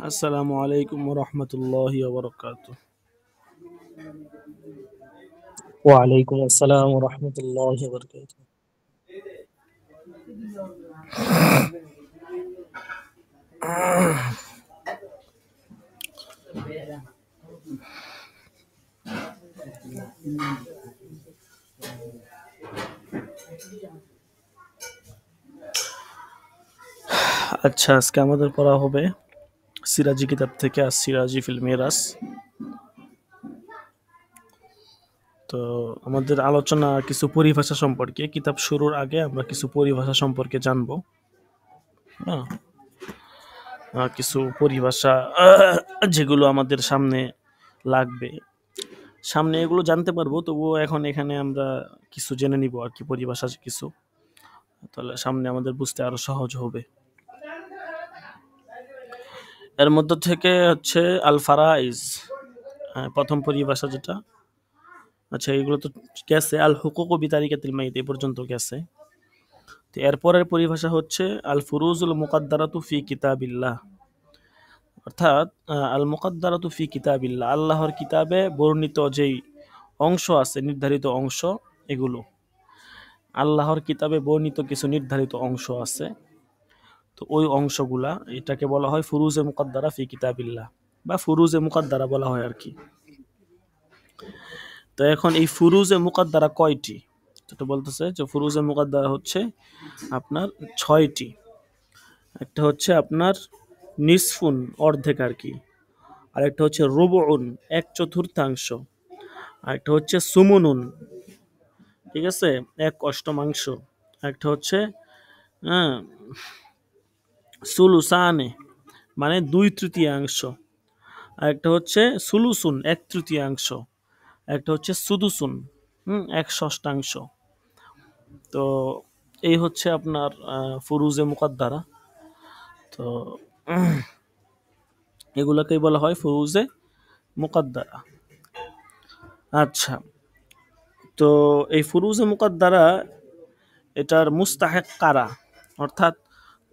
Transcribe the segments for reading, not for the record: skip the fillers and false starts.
আসসালামু আলাইকুম রহমতুল্লাহি ওবরাকাতুহ। ওয়ালাইকুম আসসালাম রহমতুল্লাহ বরকাত। আচ্ছা, আজকে আমাদের পড়া হবে সিরাজি কিতাব থেকে আর সিরাজি ফিল মিরাজ। তো আমাদের আলোচনা কিছু পরিভাষা সম্পর্কে। কিতাব শুরুর আগে আমরা কিছু পরিভাষা সম্পর্কে জানবো। হ্যাঁ, কিছু পরিভাষা যেগুলো আমাদের সামনে লাগবে, সামনে এগুলো জানতে পারবো, তবুও এখন এখানে আমরা কিছু জেনে নিব আর কি, পরিভাষা কিছু, তাহলে সামনে আমাদের বুঝতে আরো সহজ হবে। এর মধ্য থেকে হচ্ছে আল ফারাইজ, প্রথম পরিভাষা যেটা। আচ্ছা, এগুলো তো গেছে। আল হুকুক বিতারিকাতিল মাইত এই পর্যন্ত গেছে। তো এরপরের পরিভাষা হচ্ছে আল ফুরুজুল মুকাদ্দারাতু ফি কিতাবিল্লাহ, অর্থাৎ আল মুকাদ্দারাতু ফি কিতাবিল্লাহ, আল্লাহর কিতাবে বর্ণিত যেই অংশ আছে, নির্ধারিত অংশ, এগুলো আল্লাহর কিতাবে বর্ণিত কিছু নির্ধারিত অংশ আছে, তো ওই অংশগুলা, এটাকে বলা হয় ফুরুজে মুকাদ্দারা ফি কিতাবিল্লাহ, বা ফুরুজে মুকাদ্দারা বলা হয় আর কি। তো এখন এই ফুরুজে মুকাদ্দারা কয়টি, যেটা বলতেছে যে ফুরুজে মুকাদ্দারা হচ্ছে আপনার 6টি। একটা হচ্ছে আপনার নিসফুন, অর্ধেক আর কি। আরেকটা হচ্ছে রুবউন, 1/4, আরেকটা হচ্ছে সুমুনুন, ঠিক আছে, 1/8। একটা হচ্ছে হ্যাঁ সুলুসানে, মানে 2/3। আরেকটা হচ্ছে সুলুসুন, 1/3। একটা হচ্ছে সুদুসুন, 1/6। তো এই হচ্ছে আপনার ফুরুজে মুকাদ্দারা। তো এগুলাকেই বলা হয় ফুরুজে মুকাদ্দারা। আচ্ছা, তো এই ফুরুজে মুকাদ্দারা, এটার মুস্তাহেক কারা, অর্থাৎ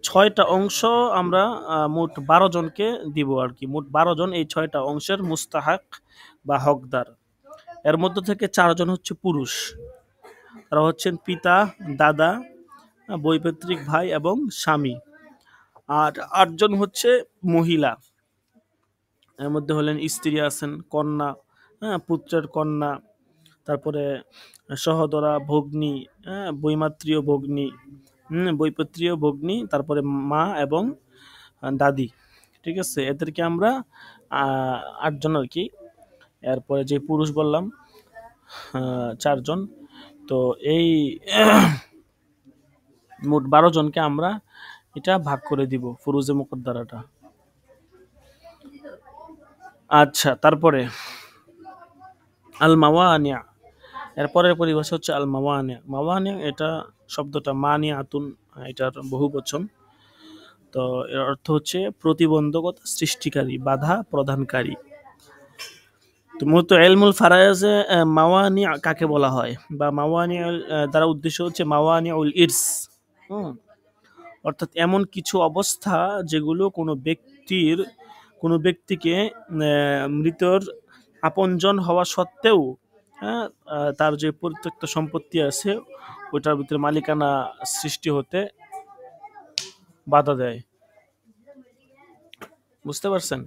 6টা অংশ আমরা মোট 12 জনকে দিব আর কি। মোট 12 জন এই 6টা অংশের মুস্তাহাক বা হকদার। এর মধ্য থেকে 4 জন হচ্ছে পুরুষ, তারা হচ্ছেন পিতা, দাদা, বৈপত্রিক ভাই এবং স্বামী। আর 8 জন হচ্ছে মহিলা, এর মধ্যে হলেন স্ত্রী আছেন, কন্যা, পুত্রের কন্যা, তারপরে সহদরা, ভগ্নী, বৈমাত্রীয় ভগ্নী, বৈপত্রীয় ভগ্নী, তারপরে মা এবং দাদি, ঠিক আছে, এদেরকে আমরা 8 জন আর কি। এরপরে যে পুরুষ বললাম 4 জন। তো এই মোট 12 জনকে আমরা এটা ভাগ করে দিব ফুরুজে মুকদ্দারাটা। আচ্ছা, তারপরে আল মাওয়ানিয়া, এরপরের পরিভাষা হচ্ছে আল মাওয়ানিয়া। মাওয়ানিয়া, এটা শব্দটা মানি আতুন, এটার বহু বচন। তো এর অর্থ হচ্ছে প্রতিবন্ধকতা সৃষ্টিকারী, বাধা প্রদানকারী। তো মূলত এলমুল ফারায়েজে মাওয়ানি কাকে বলা হয়, বা মাওয়ানি দ্বারা উদ্দেশ্য হচ্ছে মাওয়ানি উল ইরস। হুম, অর্থাৎ এমন কিছু অবস্থা যেগুলো কোনো ব্যক্তিকে মৃতর আপনজন হওয়া সত্ত্বেও, হ্যাঁ, তার যে পরিত্যক্ত সম্পত্তি আছে ওইটার ভিতরে মালিকানা সৃষ্টি হতে বাধা দেয়। বুঝতে পারছেন?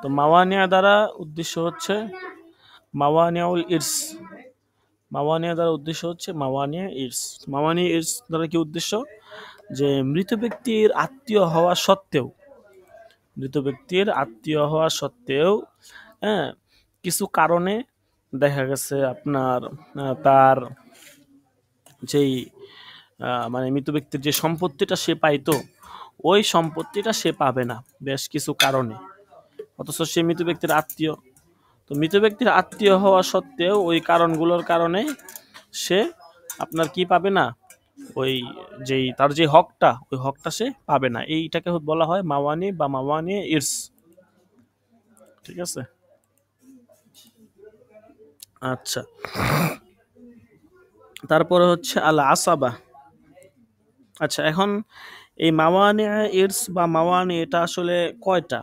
তো মাওয়ানিয়া দ্বারা উদ্দেশ্য হচ্ছে মাওয়ানিয়াউল ইরস। মাওয়ানিয়া দ্বারা উদ্দেশ্য হচ্ছে মাওয়ানিয়া ইরস। মাওয়ানিয়া ইরস দ্বারা কি উদ্দেশ্য, যে মৃত ব্যক্তির আত্মীয় হওয়া সত্ত্বেও, হ্যাঁ, কিছু কারণে দেখা গেছে আপনার তার যেই মানে মৃত ব্যক্তির যে সম্পত্তিটা সে পাইতো, ওই সম্পত্তিটা সে পাবে না বেশ কিছু কারণে, অথচ সে মৃত ব্যক্তির আত্মীয়। তো মৃত ব্যক্তির আত্মীয় হওয়া সত্ত্বেও ওই কারণগুলোর কারণে সে আপনার কি পাবে না, ওই যেই তার যে হকটা, ওই হকটা সে পাবে না। এইটাকে বলা হয় মাওয়ানি বা মাওয়ানি ইরস, ঠিক আছে। আচ্ছা, তারপরে হচ্ছে আল আসাবা। আচ্ছা, এখন এই মাওয়ানি ইরস বা মাওয়ানি, এটা আসলে কয়টা?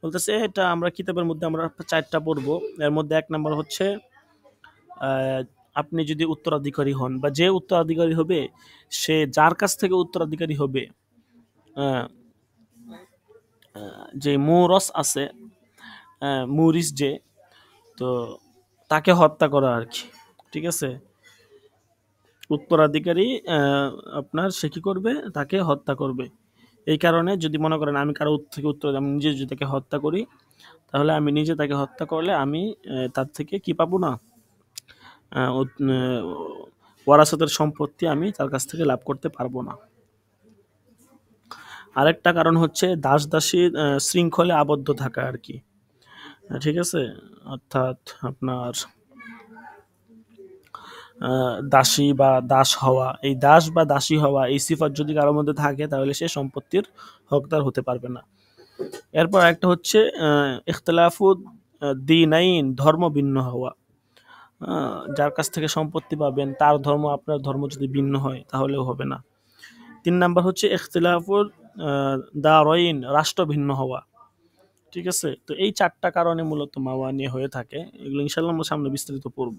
বলতেছে এটা আমরা কিতাবের মধ্যে আমরা 4টা পড়বো। এর মধ্যে 1 নাম্বার হচ্ছে আপনি যদি উত্তরাধিকারী হন বা যে উত্তরাধিকারী হবে সে যার কাছ থেকে উত্তরাধিকারী হবে আহ, যে মৌরস আছে, মুরিস যে, তো তাকে হত্যা করা আর কি। ঠিক আছে, উত্তরাধিকারী আপনার সে কি করবে, তাকে হত্যা করবে। এই কারণে যদি মনে করেন আমি কারো থেকে উত্তর আমি নিজে যদি তাকে হত্যা করি, তাহলে আমি নিজে তাকে হত্যা করলে আমি তার থেকে কি পাবো না, ওয়ারাসাতের সম্পত্তি আমি তার কাছ থেকে লাভ করতে পারবো না। আরেকটা কারণ হচ্ছে দাস দাসীর শৃঙ্খলে আবদ্ধ থাকা আর কি। ঠিক আছে, অর্থাৎ আপনার দাসী বা দাস হওয়া, এই দাস বা দাসী হওয়া এই সিফাত যদি কারোর মধ্যে থাকে তাহলে সে সম্পত্তির হকদার হতে পারবে না। এরপর একটা হচ্ছে ইখতিলাফুদ দ্বীনাইন, ধর্ম ভিন্ন হওয়া। যার কাছ থেকে সম্পত্তি পাবেন তার ধর্ম আপনার ধর্ম যদি ভিন্ন হয় তাহলেও হবে না। 3 নাম্বার হচ্ছে ইখতিলাফুল দারাইন, রাষ্ট্র ভিন্ন হওয়া। ঠিক আছে, তো এই 4টা কারণে মূলত মাওয়ানি হয়ে থাকে। এগুলো ইনশাআল্লাহ আমরা সামনে বিস্তারিত পড়ব।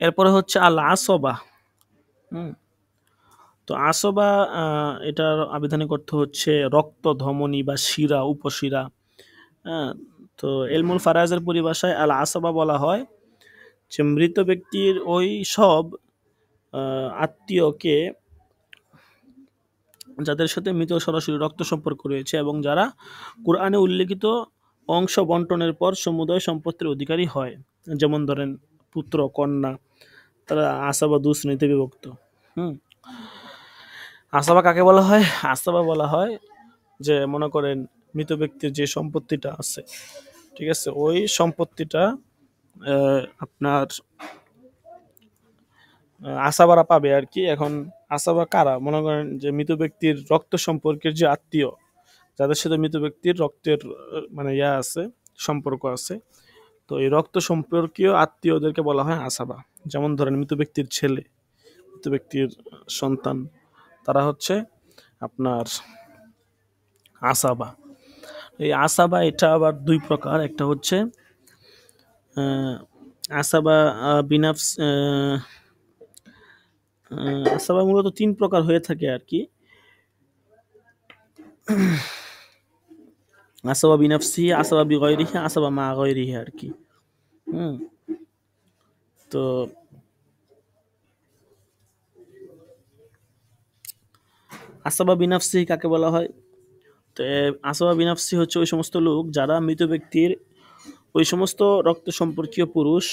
এরপরে হচ্ছে আল আসবা। তো আসবা এটার আবিধানিক অর্থ হচ্ছে রক্ত ধমনী বা শিরা, উপশিরা। হ্যাঁ, তো এলমুল ফারাজের পরিভাষায় আল আসবা বলা হয় যে মৃত ব্যক্তির ওই সব আত্মীয়কে যাদের সাথে মৃত সরাসরি রক্ত সম্পর্ক রয়েছে এবং যারা কোরআনে উল্লেখিত অংশ বন্টনের পর সমুদয় সম্পত্তির অধিকারী হয়। যেমন ধরেন পুত্র, কন্যা, তারা আসাবা 2 শ্রেণীতে বিভক্ত। আসাবা কাকে বলা হয়? আসাবা বলা হয় যে মনে করেন মৃত ব্যক্তির যে সম্পত্তিটা আছে, ঠিক আছে, ওই সম্পত্তিটা আপনার আসাবারা পাবে আর কি। এখন আসাবা কারা? মনে করেন যে মৃত ব্যক্তির রক্ত সম্পর্কের যে আত্মীয়, যাদের সাথে মৃত ব্যক্তির রক্তের মানে আছে, সম্পর্ক আছে, তো এই রক্ত সম্পর্কীয় আত্মীয়দেরকে বলা হয় আসাবা। যেমন ধরেন মৃত ব্যক্তির ছেলে, মৃত ব্যক্তির সন্তান, তারা হচ্ছে আপনার আসাবা। এই আসাবা এটা আবার 2 প্রকার। একটা হচ্ছে আসাবা বিনাফস, আসাবা মূলত 3 প্রকার হয়ে থাকে আর কি। আসাবা বিনাফসি, আসাবা বিগয়রিহি, আসাবা মা গয়রিহি আর কি। তো আসাবা বিনাফসি কাকে বলা হয়? তো আসাবা বিনাফসি হচ্ছে ওই সমস্ত লোক যারা মৃত ব্যক্তির ওই সমস্ত রক্ত সম্পর্কীয় পুরুষ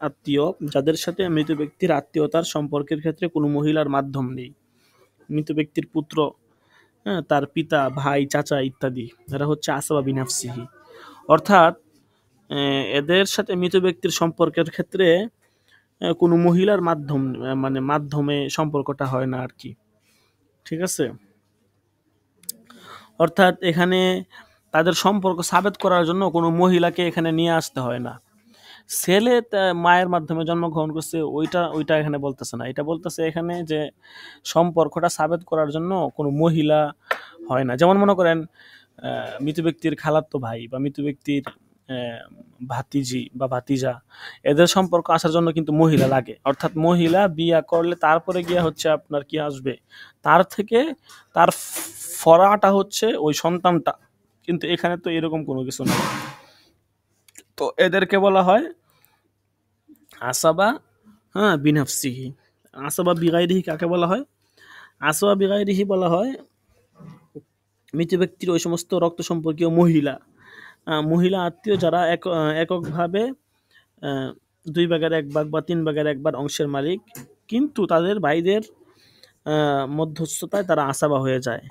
আত্মীয় যাদের সাথে মৃত ব্যক্তির আত্মীয়তার সম্পর্কের ক্ষেত্রে কোনো মহিলার মাধ্যম নেই। মৃত ব্যক্তির পুত্র, হ্যাঁ, তার পিতা, ভাই, চাচা ইত্যাদি, এরা হচ্ছে আসাবা বিনাফসিহি। অর্থাৎ এদের সাথে মৃত ব্যক্তির সম্পর্কের ক্ষেত্রে কোনো মহিলার মাধ্যমে সম্পর্কটা হয় না আর কি। ঠিক আছে, অর্থাৎ এখানে তাদের সম্পর্ক সাবেত করার জন্য কোনো মহিলাকে এখানে নিয়ে আসতে হয় না। ছেলে মায়ের মাধ্যমে জন্মগ্রহণ করছে, ওইটা এখানে বলতেছে না। এটা বলতেছে এখানে যে সম্পর্কটা সাবেত করার জন্য কোনো মহিলা হয় না। যেমন মনে করেন মৃত ব্যক্তির খালাতো ভাই বা মৃত ব্যক্তির ভাতিজি বা ভাতিজা, এদের সম্পর্ক আসার জন্য কিন্তু মহিলা লাগে। অর্থাৎ মহিলা বিয়া করলে তারপরে গিয়া হচ্ছে আপনার কি আসবে, তার থেকে তার ফরাটা হচ্ছে ওই সন্তানটা। কিন্তু এখানে তো এরকম কোনো কিছু নেই। তো এদেরকে বলা হয় আসাবা, হ্যাঁ, বিনাফসিহি। আসাবা বিগাইরিহি কাকে বলা হয়? আসাবা বিগাইরিহি বলা হয় মৃত ব্যক্তির ওই সমস্ত রক্ত সম্পর্কীয় মহিলা আত্মীয় যারা এককভাবে 2 ভাগের 1 ভাগ বা 3 ভাগের 1 ভাগ অংশের মালিক, কিন্তু তাদের ভাইদের মধ্যস্থতায় তারা আসাবা হয়ে যায়।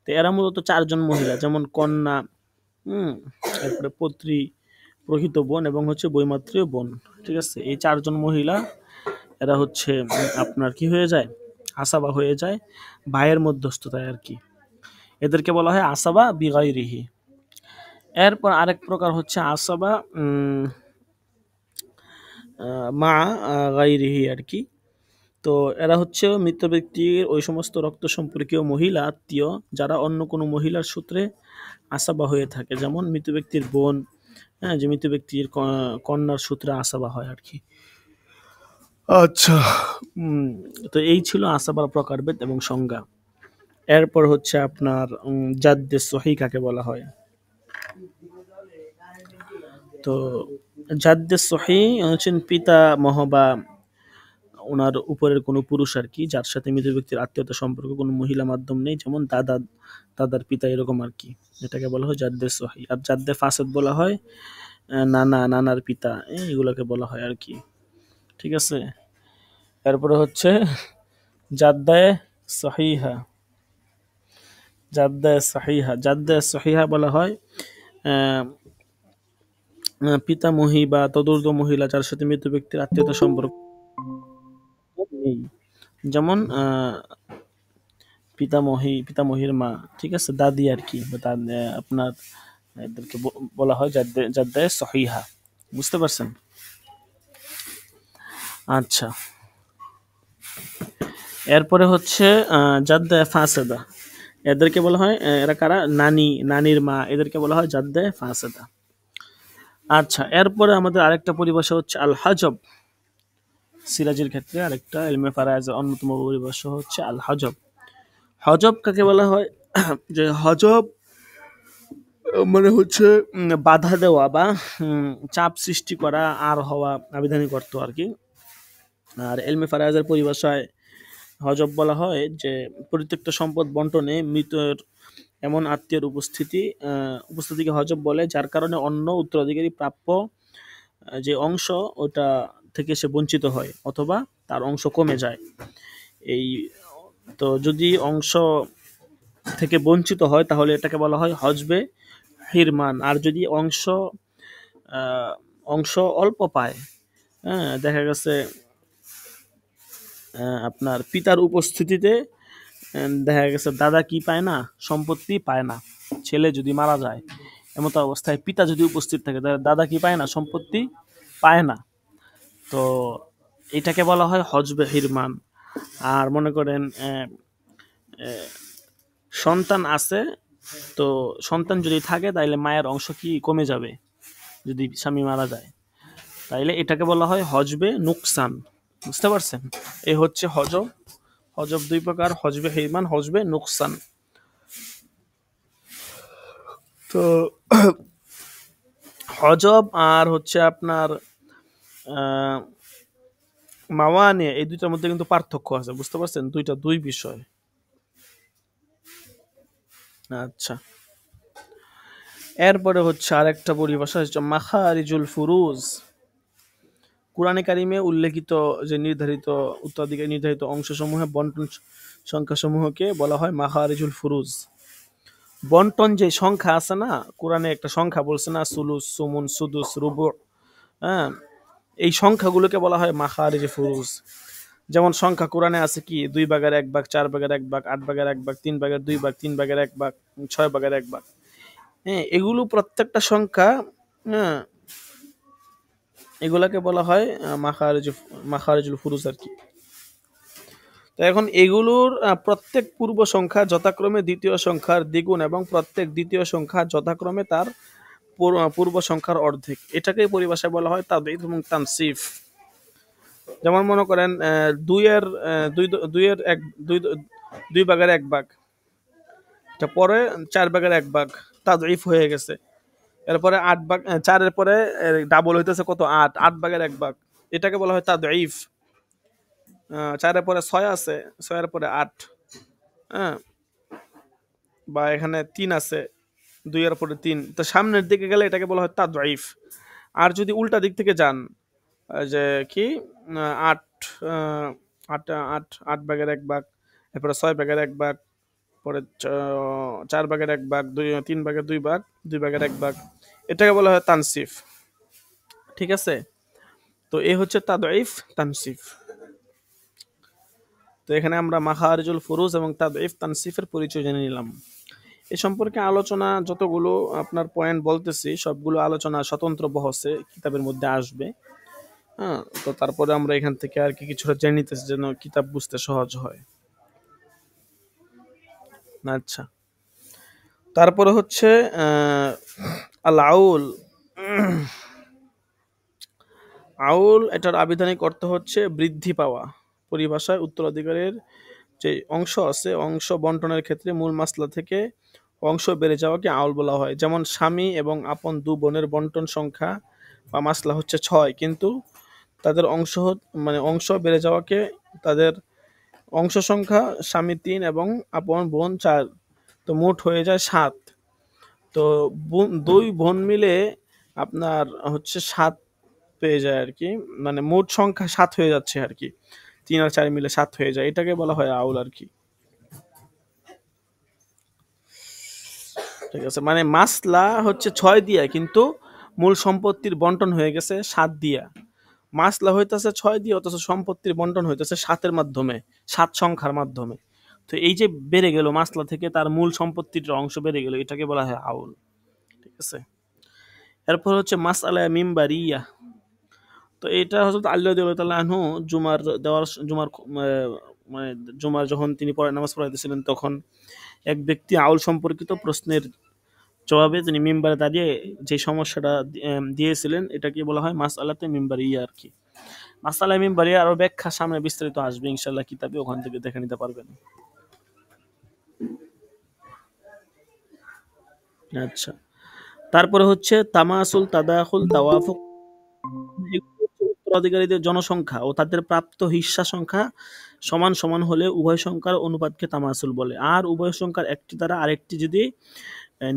তো এরা মূলত 4 জন মহিলা, যেমন কন্যা, তারপরে পত্রী, প্রহিত বোন এবং হচ্ছে বৈমাত্রীয় বোন। ঠিক আছে, এই 4 জন মহিলা এরা হচ্ছে আপনার কি হয়ে যায়, আসাবা হয়ে যায় ভাইয়ের মধ্যস্থতায় আর কি। এদেরকে বলা হয় আসাবা বিগাইরিহি। এরপর আরেক প্রকার হচ্ছে আসাবা মা গাইরিহি আর কি। তো এরা হচ্ছে মৃত ব্যক্তির ওই সমস্ত রক্ত সম্পর্কীয় মহিলা আত্মীয় যারা অন্য কোনো মহিলার সূত্রে আসাবা হয়ে থাকে, যেমন মৃত ব্যক্তির বোন, হ্যাঁ, যে মৃত ব্যক্তির কন্যার সূত্রে আসাবা হয় আর কি। আচ্ছা, তো এই ছিল আসাবার প্রকারভেদ এবং সংজ্ঞা। এরপর হচ্ছে আপনার জাদ্দে সহি কাকে বলা হয়। তো জাদ্দে সহি হচ্ছেন পিতামহ বা ওনার উপরের কোনো পুরুষ আর কি, যার সাথে মৃত ব্যক্তির আত্মীয়তা সম্পর্ক কোনো মহিলা মাধ্যম নেই, যেমন দাদা, দাদার পিতা, এরকম আর কি। এটাকে বলা হয় জাদ্দে সহি। আর জাদ্দে ফাসেদ বলা হয় নানা, নানার পিতা, এগুলোকে বলা হয় আর কি। ঠিক আছে। এরপরে হচ্ছে জাদ্দায়ে সহিহা। জাদ্দায়ে সহিহা, জাদ্দায়ে সহিহা বলা হয় পিতামহী বা তদুর্ধ মহিলা যার সাথে মৃত ব্যক্তির আত্মীয়তা সম্পর্ক নেই, যেমন পিতামহীর মা, ঠিক আছে, দাদি আর কি, বা আপনার এদেরকে বলা হয় জাদ্দায়ে সহিহা। বুঝতে পারছেন? আচ্ছা, এরপরে হচ্ছে জাদ্দায়ে ফাসেদা। এদেরকে বলা হয়, এরা কারা? নানি, নানির মা, এদেরকে বলা হয় জাদ্দায়ে ফাসেদা। আচ্ছা, এরপরে আমাদের আরেকটা পরিভাষা হচ্ছে আল হাজব। সিরাজের ক্ষেত্রে আরেকটা ইলমে ফারায়েজের অন্যতম পরিভাষা হচ্ছে আল হাজব। হজব কাকে বলা হয়? যে হজব মানে হচ্ছে বাধা দেওয়া বা চাপ সৃষ্টি করা, আর হওয়া, আবিধানিক অর্থ আর কি। আর ইলমে ফারায়েজের পরিভাষায় হজব বলা হয় যে পরিত্যক্ত সম্পদ বন্টনে মৃতের এমন আত্মীয়ের উপস্থিতিকে হজব বলে, যার কারণে অন্য উত্তরাধিকারী প্রাপ্য যে অংশ ওটা থেকে সে বঞ্চিত হয় অথবা তার অংশ কমে যায়। এই তো যদি অংশ থেকে বঞ্চিত হয় তাহলে এটাকে বলা হয় হজবে হিরমান। আর যদি অংশ অল্প পায়, হ্যাঁ, দেখা গেছে আপনার পিতার উপস্থিতিতে দেখা গেছে দাদা কি পায় না, সম্পত্তি পায় না। ছেলে যদি মারা যায়, এমতো অবস্থায় পিতা যদি উপস্থিত থাকে, দাদা কি পায় না, সম্পত্তি পায় না। তো এটাকে বলা হয় হজবে হিরমান। আর মনে করেন সন্তান আছে, তো সন্তান যদি থাকে তাইলে মায়ের অংশ কি কমে যাবে যদি স্বামী মারা যায়, তাইলে এটাকে বলা হয় হজবে নুকসান। বুঝতে পারছেন? এই হচ্ছে হজব। হজব দুই প্রকার, হজবে হিরমান, হজবে নুকসান। তো হজব আর হচ্ছে আপনার মাওয়ানে, এই দুইটার মধ্যে কিন্তু পার্থক্য আছে। বুঝতে পারছেন? দুই বিষয়। আচ্ছা, এরপরে হচ্ছে আরেকটা পরিভাষা হচ্ছে মাখারিজুল ফুরুজ। কুরআনে কারিমে উল্লেখিত যে নির্ধারিত অংশসমূহে বন্টন সংখ্যাসমূহকে বলা হয় মাখারিজুল ফুরুজ। বন্টন যে সংখ্যা আছে না, কোরআনে একটা সংখ্যা বলছে না, সুলুস, সুমুন, সুদুস, রুবু, হ্যাঁ, এই সংখ্যাগুলোকে বলা হয় মাখারিজ ফুরুজ। যেমন সংখ্যা কোরআনে আছে কি 2 ভাগের 1 ভাগ, 4 ভাগের 1 ভাগ, 8 ভাগের 1 ভাগ, 3 ভাগের 2 ভাগ, 3 ভাগের 1 ভাগ, 6 ভাগের 1 ভাগ। হ্যাঁ, এগুলো প্রত্যেকটা সংখ্যা, হ্যাঁ, এগুলাকে বলা হয় মাখারিজুল ফুরুজ আর কি। তো এখন এগুলোর প্রত্যেক পূর্ব সংখ্যা যথাক্রমে দ্বিতীয় সংখ্যার দ্বিগুণ এবং প্রত্যেক দ্বিতীয় সংখ্যা যথাক্রমে তার পূর্ব সংখ্যার অর্ধেক। এটাকেই পরিভাষায় বলা হয় তাদঈফ এবং তানসিফ। যেমন মনে করেন দুই ভাগের 1 ভাগ, এটা পরে 4 ভাগের 1 ভাগ তাদঈফ হয়ে গেছে। এরপরে 8 ভাগ, 4-এর পরে ডাবল হইতেছে কত, 8 ভাগের 1 ভাগ, এটাকে বলা হয় তাদঈফ। 4-এর পরে 6 আছে, 6-এর পরে 8, হ্যাঁ, বা এখানে 3 আছে, 2-এর পরে 3, তো সামনের দিকে গেলে এটাকে বলা হয় তাদঈফ। আর যদি উল্টা দিক থেকে যান, যে কি 8 8 8 8 ভাগের 1 ভাগ, এরপরে 6 ভাগের 1 ভাগ, পরে 4 ভাগের 1 ভাগ, 3 ভাগের 2 ভাগ, 2 ভাগের 1 ভাগ, এটাকে বলা হয় তানসিফ। ঠিক আছে? তো এই হচ্ছে তাদঈফ, তানসিফ। তো এখানে আমরা মাখারিজুল ফুরুজ এবং তাদঈফ, তানসিফের পরিচয় জেনে নিলাম। এ সম্পর্কে আলোচনা যতগুলো আপনার পয়েন্ট বলতেছি, সবগুলো আলোচনা স্বতন্ত্র বহসে কিতাবের মধ্যে আসবে। হ্যাঁ, তো তারপরে আমরা এখান থেকে আর কি কিছুটা জেনে নিতেছি যেন কিতাব বুঝতে সহজ হয়। আচ্ছা, তারপরে হচ্ছে আল আউল। আউল এটার আবিধানিক অর্থ হচ্ছে বৃদ্ধি পাওয়া। পরিভাষায় উত্তরাধিকারের যে অংশ আছে, অংশ বন্টনের ক্ষেত্রে মূল মাসলা থেকে অংশ বেড়ে যাওয়াকে আউল বলা হয়। যেমন স্বামী এবং আপন দু বোনের বন্টন সংখ্যা বা মাসলা হচ্ছে 6, কিন্তু তাদের মানে অংশ বেড়ে যাওয়াকে, তাদের অংশ সংখ্যা স্বামী 3 এবং আপন বোন 4, তো মোট হয়ে যায় 7। তো দুই বোন মিলে আপনার হচ্ছে 7 পেয়ে যায় আর কি, মানে মোট সংখ্যা 7 হয়ে যাচ্ছে আর কি, 3 আর 4 মিলে 7 হয়ে যায়, এটাকে বলা হয় আউল আর কি। ঠিক আছে, মানে মাসলা হচ্ছে 6 দিয়া, কিন্তু মূল সম্পত্তির বন্টন হয়ে গেছে 7 দিয়া। মাসলা হইতেছে 6 দিয়ে, অথচ সম্পত্তির বন্টন হইতেছে 7-এর মাধ্যমে, 7 সংখ্যার মাধ্যমে। তো এই যে বেড়ে গেল মাসলা থেকে, তার মূল সম্পত্তির অংশ বেড়ে গেল, এটাকে বলা হয় আউল। ঠিক আছে, এরপর হচ্ছে মাসআলা মিম্বারিয়া। তো এটা হযরত আলী রাদিয়াল্লাহু আনহু মানে জুমার যখন তিনি নামাজ পড়াইতেছিলেন, তখন এক ব্যক্তি আউল সম্পর্কিত প্রশ্নের জবাবে তিনি মিম্বারে দাঁড়িয়ে যে সমস্যাটা দিয়েছিলেন, এটাকে বলা হয় মাসআলাতে মিম্বারিয়া আর কি। মাসআলা মিম্বারিয়া আরো ব্যাখ্যা সামনে বিস্তারিত আসবে ইনশাআল্লাহ কিতাবে, ওখান থেকে দেখে নিতে পারবেন। আচ্ছা, তারপরে হচ্ছে তামাসুল, তাদাখুল, তাওয়াফুক। উত্তরাধিকারীদের জনসংখ্যা ও তাদের প্রাপ্ত হিস্সা সংখ্যা সমান সমান হলে উভয় সংখ্যার অনুপাতকে তামাসুল বলে। আর উভয় সংখ্যার একটি দ্বারা আরেকটি যদি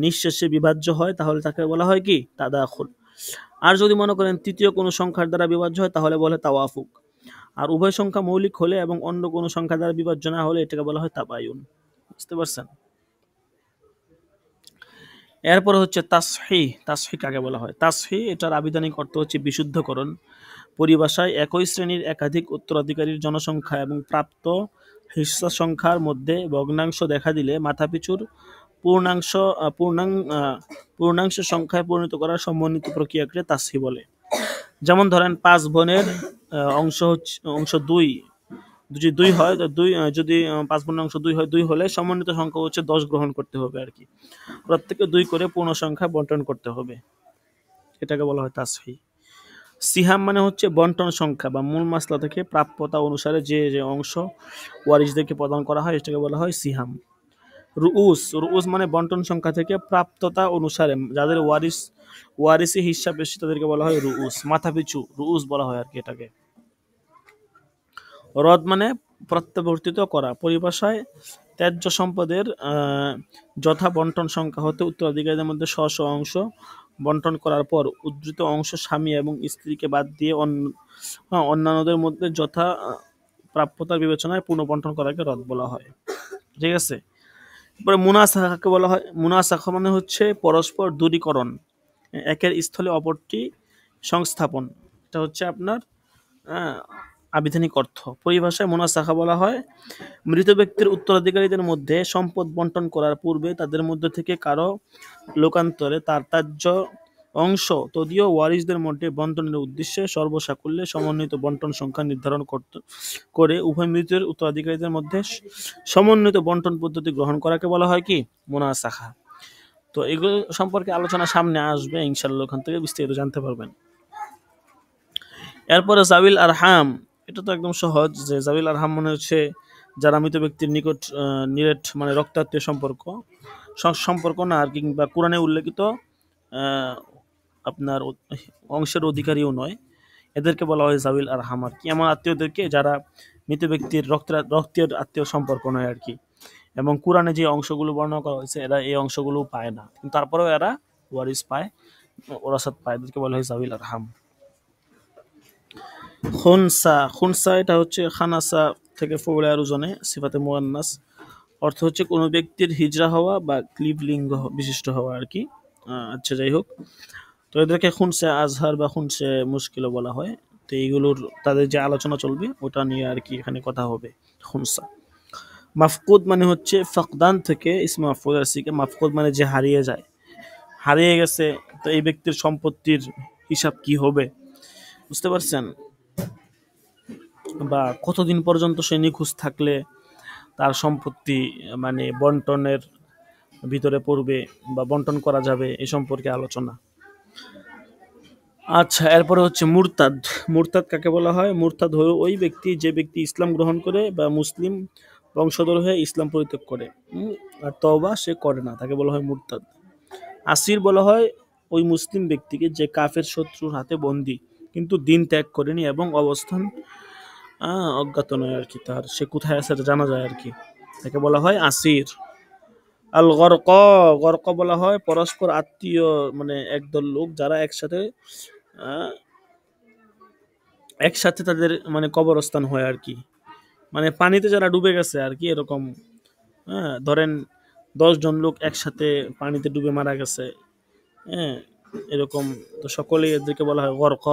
নিঃশেষে বিভাজ্য হয়, তাহলে তাকে বলা হয় কি তাদাখুল। আর যদি মনে করেন তৃতীয় কোনো সংখ্যার দ্বারা বিভাজ্য হয়, তাহলে বলে তাওয়াফুক। আর উভয় সংখ্যা মৌলিক হলে এবং অন্য কোনো সংখ্যা দ্বারা বিভাজ্য না হলে এটাকে বলা হয় তাবায়ুন। বুঝতে পারছেন? এরপরে হচ্ছে তাসহিহ। তাসহিহ কাকে বলা হয়? তাসহিহ এটার আবিধানিক অর্থ হচ্ছে বিশুদ্ধকরণ। পরিভাষায় একই শ্রেণীর একাধিক উত্তরাধিকারীর জনসংখ্যা এবং প্রাপ্ত হিস্সা সংখ্যার মধ্যে ভগ্নাংশ দেখা দিলে মাথাপিছুর পূর্ণাংশ পূর্ণাংশ সংখ্যায় পরিণত করার সমন্বিত প্রক্রিয়াকে তাসহিহ বলে। যেমন ধরেন 5 বোনের অংশ 2 যদি 2 হয়, তো 2 যদি 5 বোনের অংশ 2 হয়, 2 হলে সমন্বিত সংখ্যা হচ্ছে 10 গ্রহণ করতে হবে আর কি। প্রত্যেকে 2 করে পূর্ণ সংখ্যা বন্টন করতে হবে, এটাকে বলা হয় তাসহিহ। সিহাম মানে হচ্ছে বন্টন সংখ্যা বা মূল মাসলা থেকে প্রাপ্যতা অনুসারে যে যে অংশ ওয়ারিসদেরকে প্রদান করা হয়, এটাকে বলা হয় সিহাম। রুউস মানে বন্টন সংখ্যা থেকে প্রাপ্ততা অনুসারে যাদের ওয়ারিসি হিস্সা বেশি, তাদেরকে বলা হয় রুউস। মাথাপিছু রুউস বলা হয় আর কি এটাকে। রদ মানে প্রত্যাবর্তিত করা। পরিভাষায় ত্যায্য সম্পদের যথা বন্টন সংখ্যা হতে উত্তরাধিকারীদের মধ্যে স্ব অংশ বন্টন করার পর উদ্ধৃত অংশ স্বামী এবং স্ত্রীকে বাদ দিয়ে অন্যান্যদের মধ্যে যথা প্রাপ্যতার বিবেচনায় পুনঃবন্টন করাকে রদ বলা হয়। ঠিক আছে, এরপরে মুনাসাখাকে বলা হয়, মুনাসাখা মানে হচ্ছে পরস্পর দূরীকরণ, একের স্থলে অপরটি সংস্থাপন। এটা হচ্ছে আপনার আবিধানিক অর্থ। পরিভাষায় মুনাসাখা বলা হয় মৃত ব্যক্তির উত্তরাধিকারীদের মধ্যে সম্পদ বন্টন করার পূর্বে তাদের মধ্যে থেকে কারো লোকান্তরে তার ত্যায্য অংশ তদীয় ওয়ারিসদের মধ্যে বন্টনের উদ্দেশ্যে সর্বসাকুল্যে সমন্বিত বন্টন সংখ্যা নির্ধারণ করে উভয় মৃতের উত্তরাধিকারীদের মধ্যে সমন্বিত বন্টন পদ্ধতি গ্রহণ করাকে বলা হয় কি মুনাসাখা। তো এগুলো সম্পর্কে আলোচনা সামনে আসবে ইনশাআল্লাহ, ওখান থেকে বিস্তারিত জানতে পারবেন। এরপরে জাবিল আরহাম, এটা তো একদম সহজ, যে জাবিল আরহাম মানে হচ্ছে যারা মৃত ব্যক্তির নিরেট মানে রক্তাত্মীয় সম্পর্ক না আর, কিংবা কোরআনে উল্লেখিত আপনার অংশের অধিকারীও নয়, এদেরকে বলা হয় জাবিল আরহাম আর কি। এমন আত্মীয়দেরকে যারা মৃত ব্যক্তির রক্তের আত্মীয় সম্পর্ক নয় আর কি, এবং কোরআনে যে অংশগুলো বর্ণনা করা হয়েছে এরা এই অংশগুলো পায় না, কিন্তু তারপরেও এরা ওয়ারিস পায়, ওরাসাত পায়, এদেরকে বলা হয় জাবিল আরহাম। খুনসা এটা হচ্ছে খানাসা থেকে ফৌলা রুজনে সিফাতে মুয়ান্নাস, অর্থ হচ্ছে কোনো ব্যক্তির হিজরা হওয়া বা ক্লিব লিঙ্গ বিশিষ্ট হওয়া আর কি। আচ্ছা, যাই হোক, তো এদেরকে খুনসে আজহার বা খুনসে মুশকিলও বলা হয়। তো এইগুলোর তাদের যে আলোচনা চলবে ওটা নিয়ে আর কি এখানে কথা হবে। খুনসা। মাফকুদ মানে হচ্ছে ফাকদান থেকে ইসমে মাফকুদ আসিকে, মাফকুদ মানে যে হারিয়ে যায়, হারিয়ে গেছে, তো এই ব্যক্তির সম্পত্তির হিসাব কি হবে, বুঝতে পারছেন? বা কতদিন পর্যন্ত সে নিখোঁজ থাকলে তার সম্পত্তি মানে বন্টনের ভিতরে পড়বে বা বন্টন করা যাবে এই সম্পর্কে আলোচনা। আচ্ছা, এরপরে হচ্ছে মুরতাদ। মুরতাদ কাকে বলা হয়? মুরতাদ হলো ওই ব্যক্তি যে ব্যক্তি ইসলাম গ্রহণ করে বা মুসলিম বংশধর হয়ে ইসলাম পরিত্যাগ করে আর তওবা সে করে না, তাকে বলা হয় মুরতাদ। আসির বলা হয় ওই মুসলিম ব্যক্তিকে যে কাফের শত্রুর হাতে বন্দী কিন্তু দিন ত্যাগ করেনি এবং অবস্থান অজ্ঞাত নয় আর কি, তার সে কোথায় আছে জানা যায় আর কি, তাকে বলা হয় আসির। আল গরক, গরক বলা হয় পরস্পর আত্মীয় মানে একদল লোক যারা একসাথে আহ, একসাথে তাদের মানে কবরস্থান হয় আর কি, মানে পানিতে যারা ডুবে গেছে আর কি এরকম। হ্যাঁ, ধরেন 10 জন লোক একসাথে পানিতে ডুবে মারা গেছে, হ্যাঁ এরকম, তো সকলেই এদেরকে বলা হয় গরক।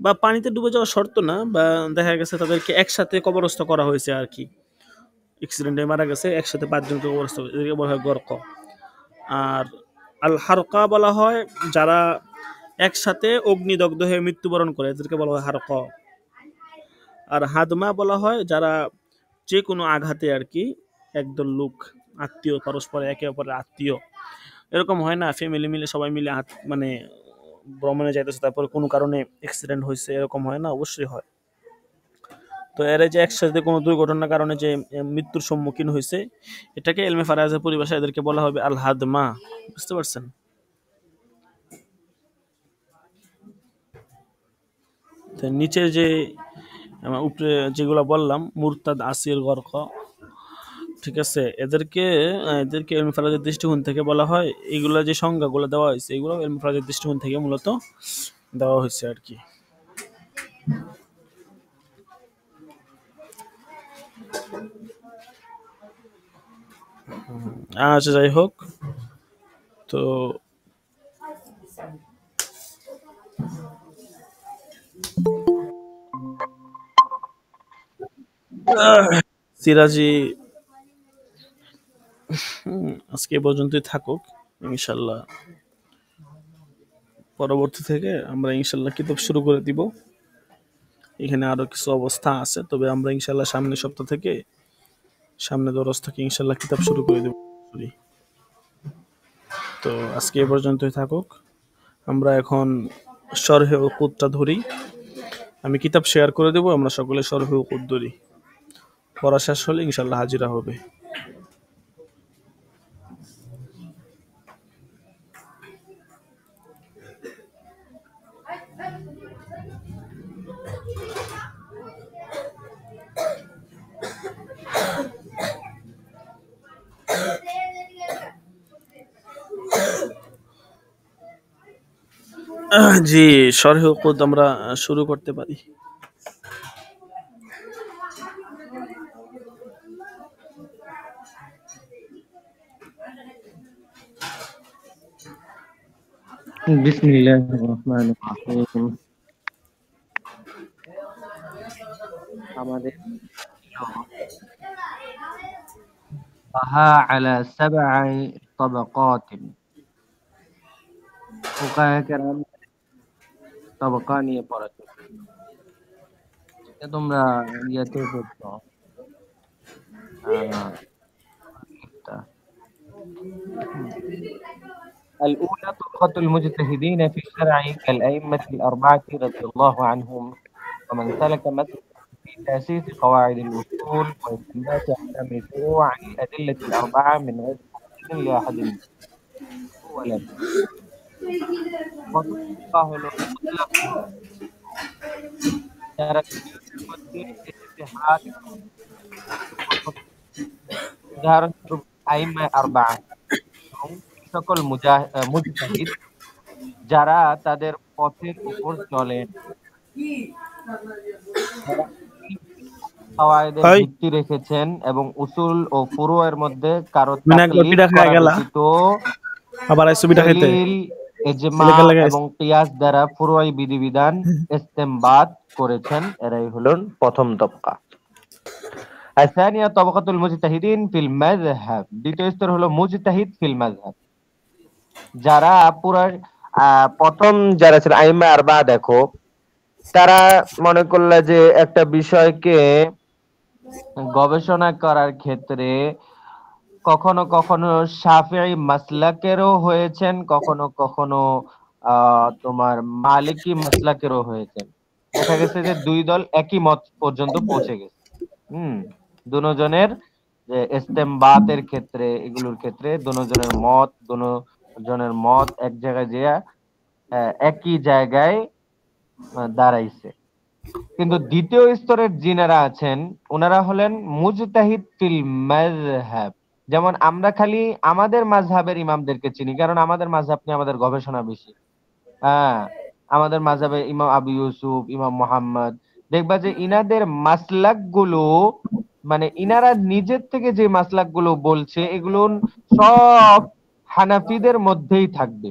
বা পানিতে ডুবে যাওয়া শর্ত না, বা দেখা গেছে তাদেরকে একসাথে কবরস্থ করা হয়েছে আর কি, অ্যাক্সিডেন্টে মারা গেছে একসাথে 5 জনকে কবরস্থ, এদেরকে বলা হয় গরক। আর আল হারকা বলা হয় যারা একসাথে অগ্নিদগ্ধ হয়ে মৃত্যুবরণ করে, এদেরকে বলা হয় হারক। আর হাদমা বলা হয় যারা যে কোনো আঘাতে আর কি একদল লোক আত্মীয় পরস্পর একে অপরের আত্মীয়, এরকম হয় না ফ্যামিলি মিলে সবাই মিলে মানে ভ্রমণে যাইতেছে তারপরে কোনো কারণে অ্যাক্সিডেন্ট হয়েছে, এরকম হয় না? অবশ্যই হয়। তো এরা যে একসাথে কোনো দুর্ঘটনার কারণে যে মৃত্যুর সম্মুখীন হয়েছে, এটাকে এলমে ফারাজের পরিভাষায় এদেরকে বলা হবে আল হাদমা। বুঝতে পারছেন? তো নিচে যে উপরে যেগুলো বললাম মুরতাদ, আসির, গরক, ঠিক আছে, এদেরকে এদেরকে এলমে ফারাজের দৃষ্টিকোণ থেকে বলা হয়, এইগুলা যে সংজ্ঞাগুলো দেওয়া হয়েছে এগুলো এলমে ফারাজের দৃষ্টিকোণ থেকে মূলত দেওয়া হয়েছে আর কি। আচ্ছা, যাই হোক, তো সিরাজি আজকে এ পর্যন্তই থাকুক। ইনশাল্লাহ পরবর্তী থেকে আমরা ইনশাল্লাহ কিতাব শুরু করে দিব। এখানে আরো কিছু অবস্থা আছে, তবে আমরা ইনশাল্লাহ সামনের সপ্তাহ থেকে সামনে দরস থেকে ইনশাল্লাহ কিতাব শুরু করে দেব। তো আজকে এ পর্যন্তই থাকুক। আমরা এখন শরহে উকুদটা ধরি। আমি কিতাব শেয়ার করে দেব, আমরা সকলে শরহে উকুদ ধরি। পড়া শেষ হলে ইনশাল্লাহ হাজিরা হবে। জি, শরহে উকুদ আমরা শুরু করতে পারি। بسم الله الرحمن الرحيم আমাদের وها على 7 طبقات ফুকাহে কেরাম তবকা নিয়ে পড়াতে, এটা তোমরা ইয়েতে পড়ছো এটা। الأولى طبقة المجتهدين في الشرع كالأئمة الأربعة رضي الله عنهم ومن سلك مسلك في تأسيس قواعد الأصول واستنباط أحكام الفروع عن الأدلة الأربعة من غير تقليد لأحد منهم. أولا وطبقة المطلق যারা ইজতিহাদ, উদাহরণস্বরূপ আইম্মা আরবা এবং সকল মুজতাহিদ যারা তাদের পথের উপর চলেন, যারা কাওয়ায়েদের হয় ভিত্তি রেখেছেন এবং উসুল ও ফুরুয়ের মধ্যে কারো মিনা একবার তাকলিদ পিঠা খায় করা গেলা, ব্যতীত আবার আইসো পিঠা খাইতে দলিল, ইজমা এলাকা লাগাইছে। এবং কিয়াস দ্বারা ফুরুই বিধিবিধান ইস্তেমবাদ করেছেন। এরাই হলেন প্রথম তবকা। الثانية طبقة المجتهدين في المذهب, দ্বিতীয় স্তর হলো মুজতাহিদ ফিল মাযহাব, যারা পুরা প্রথম যারা ছিল আইম্মা আরবা, দেখো তারা মনে করলো যে একটা বিষয়কে গবেষণা করার ক্ষেত্রে কখনো কখনো শাফিঈ মাসলাকেরও হয়েছেন, কখনো কখনো তোমার মালিকি মাসলাকেরও হয়েছেন। দেখা গেছে যে দুই দল একই মত পর্যন্ত পৌঁছে গেছে। হুম, দুজনের যে ইস্তেমবাতের ক্ষেত্রে, এগুলোর ক্ষেত্রে দুজনের মত এক জায়গায় যে একই জায়গায় দাঁড়াইছে। কিন্তু দ্বিতীয় স্তরের যিনারা আছেন ওনারা হলেন মুজতাহিদ ফিল মাযহাব। যেমন আমরা খালি আমাদের মাযহাবের ইমামদেরকে চিনি, কারণ আমাদের মাযহাব নিয়ে আমাদের গবেষণা বেশি। হ্যাঁ, আমাদের মাযহাবে ইমাম আবু ইউসুফ, ইমাম মুহাম্মদ, দেখবা যে ইনাদের মাসলাক গুলো, মানে ইনারা নিজের থেকে যে মাসলাক গুলো বলছে এগুলো সব হানাফিদের মধ্যেই থাকবে।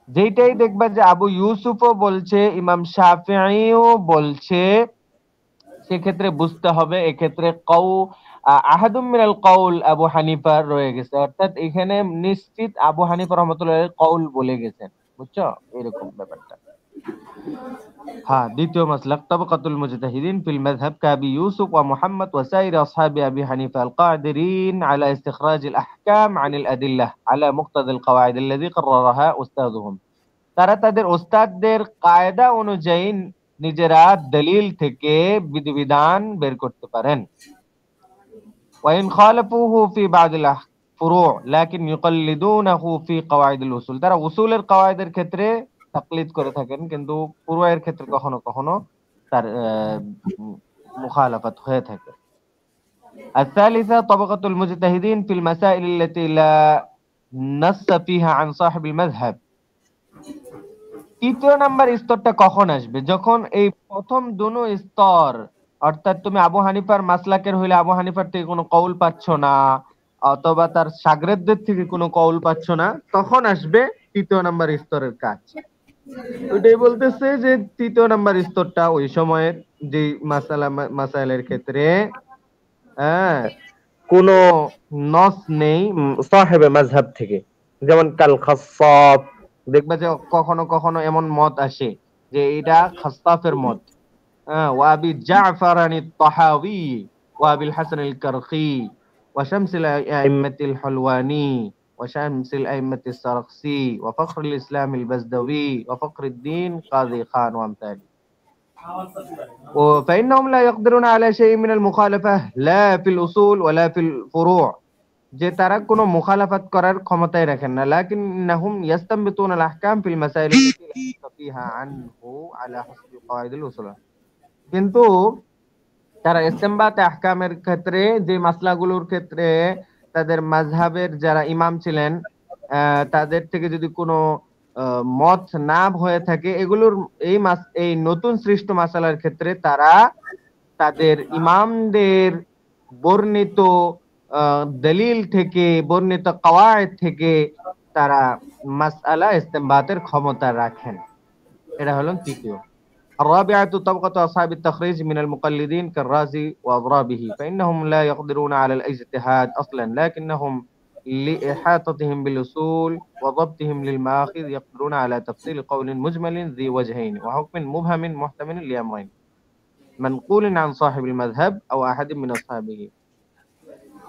যেইটাই দেখবা যে আবু ইউসুফও বলছে, ইমাম শাফিঈও বলছে, সেক্ষেত্রে বুঝতে হবে এক্ষেত্রে আহাদুম মিনাল কওল আবু হানিফা রয়ে গেছে, অর্থাৎ এখানে নিশ্চিত আবু হানিফা রহমতুল্লাহ কওল বলে গেছেন। বুঝছো এরকম ব্যাপারটা। হ্যাঁ, দ্বিতীয় মাসলাক তাবাকাতুল মুজতাহিদিন ফিল মাযহাব কাবি ইউসুফ ওয়া মুহাম্মদ ওয়া সাইর আসহাবি আবি হানিফা আল কাদিরিন আলা ইস্তিখরাজ আল আহকাম আন আল আদিল্লাহ আলা মুক্তাদা আল কওয়াইদ আল্লাযী قررها উস্তাদুহুম। তারা তাদের ওস্তাদদের কায়দা অনুযায়ী নিজেরা দলিল থেকে বিধিবিধান বের করতে পারেন। ওয়াইন খালাফুহু ফি বাদিল ফুরু লাকিন ইউকাল্লিদুনাহু ফি কওয়াইদিল উসুল। তারা উসুলের কওয়াইদের ক্ষেত্রে তাকলিদ করে থাকেন, কিন্তু ফুরুয়ের ক্ষেত্রে কখনো কখনো তার মুখালাফাত হয়ে থাকে। الثالثة طبقة المجتهدين في المسائل التي لا نص فيها عن صاحب المذهب। তৃতীয় নাম্বার স্তরটা কখন আসবে? যখন এই প্রথম দুনো স্তর, অর্থাৎ তুমি আবু হানিফার মাসলাকের হইলে আবু হানিফার থেকে কোনো কওল পাচ্ছ না, অথবা তার শাগরেদদের থেকে কোনো কওল পাচ্ছ না, তখন আসবে তৃতীয় নাম্বার স্তরের কাজ। ওইটাই বলতেছে যে তৃতীয় নাম্বার স্তরটা ওই সময়ের যে মাসাইলের ক্ষেত্রে হ্যাঁ কোনো নস নেই সাহেবে মাযহাব থেকে, যেমন কাল খাসসাব। দেখবা যে কখনো কখনো এমন মত আসে যে এটা খাসসাফের মত। ওয়া আবি জাফর আনিত তাহাবি ওয়া আবিল হাসান আল কারখি ওয়া শামসিল আইম্মাতিল হলওয়ানি ওয়া শামসিল আইম্মাতিস সারখসি ওয়া ফখরুল ইসলাম আল বাজদাউই ওয়া ফখরুদ্দিন কাজী খান ওয়া আমসালি। فإنهم لا يقدرون على شيء من المخالفة لا في الأصول ولا في الفروع। যে তারা কোনো মুখালাফাত করার ক্ষমতাই রাখেন না, লাকিন্নাহুম ইয়াস্তামবিতুনা আল আহকাম ফিল মাসাইল আল্লাতী লা ইয়াসা ফিহা আনহু আলা হাসবি কওয়াইদিল উসুল। কিন্তু তারা ইস্তেমবাত আহকামের ক্ষেত্রে যে মাসলাগুলোর ক্ষেত্রে তাদের মাযহাবের যারা ইমাম ছিলেন তাদের থেকে যদি কোনো মত না হয়ে থাকে, এগুলোর এই নতুন সৃষ্ট মাসালার ক্ষেত্রে তারা তাদের ইমামদের বর্ণিত দলিল থেকে, বর্ণিত কওয়ায়েদ থেকে তারা মাসআলা ইস্তেমবাতের ক্ষমতা রাখেন। এটা হলো তৃতীয়। الرابعة طبقة أصحاب التخريج من المقلدين كالرازي وأضرابه، فإنهم لا يقدرون على الاجتهاد أصلا، لكنهم لإحاطتهم بالأصول وضبطهم للمآخذ يقدرون على تفصيل قول مجمل ذي وجهين وحكم مبهم محتمل لأمرين منقول عن صاحب المذهب أو أحد من أصحابه।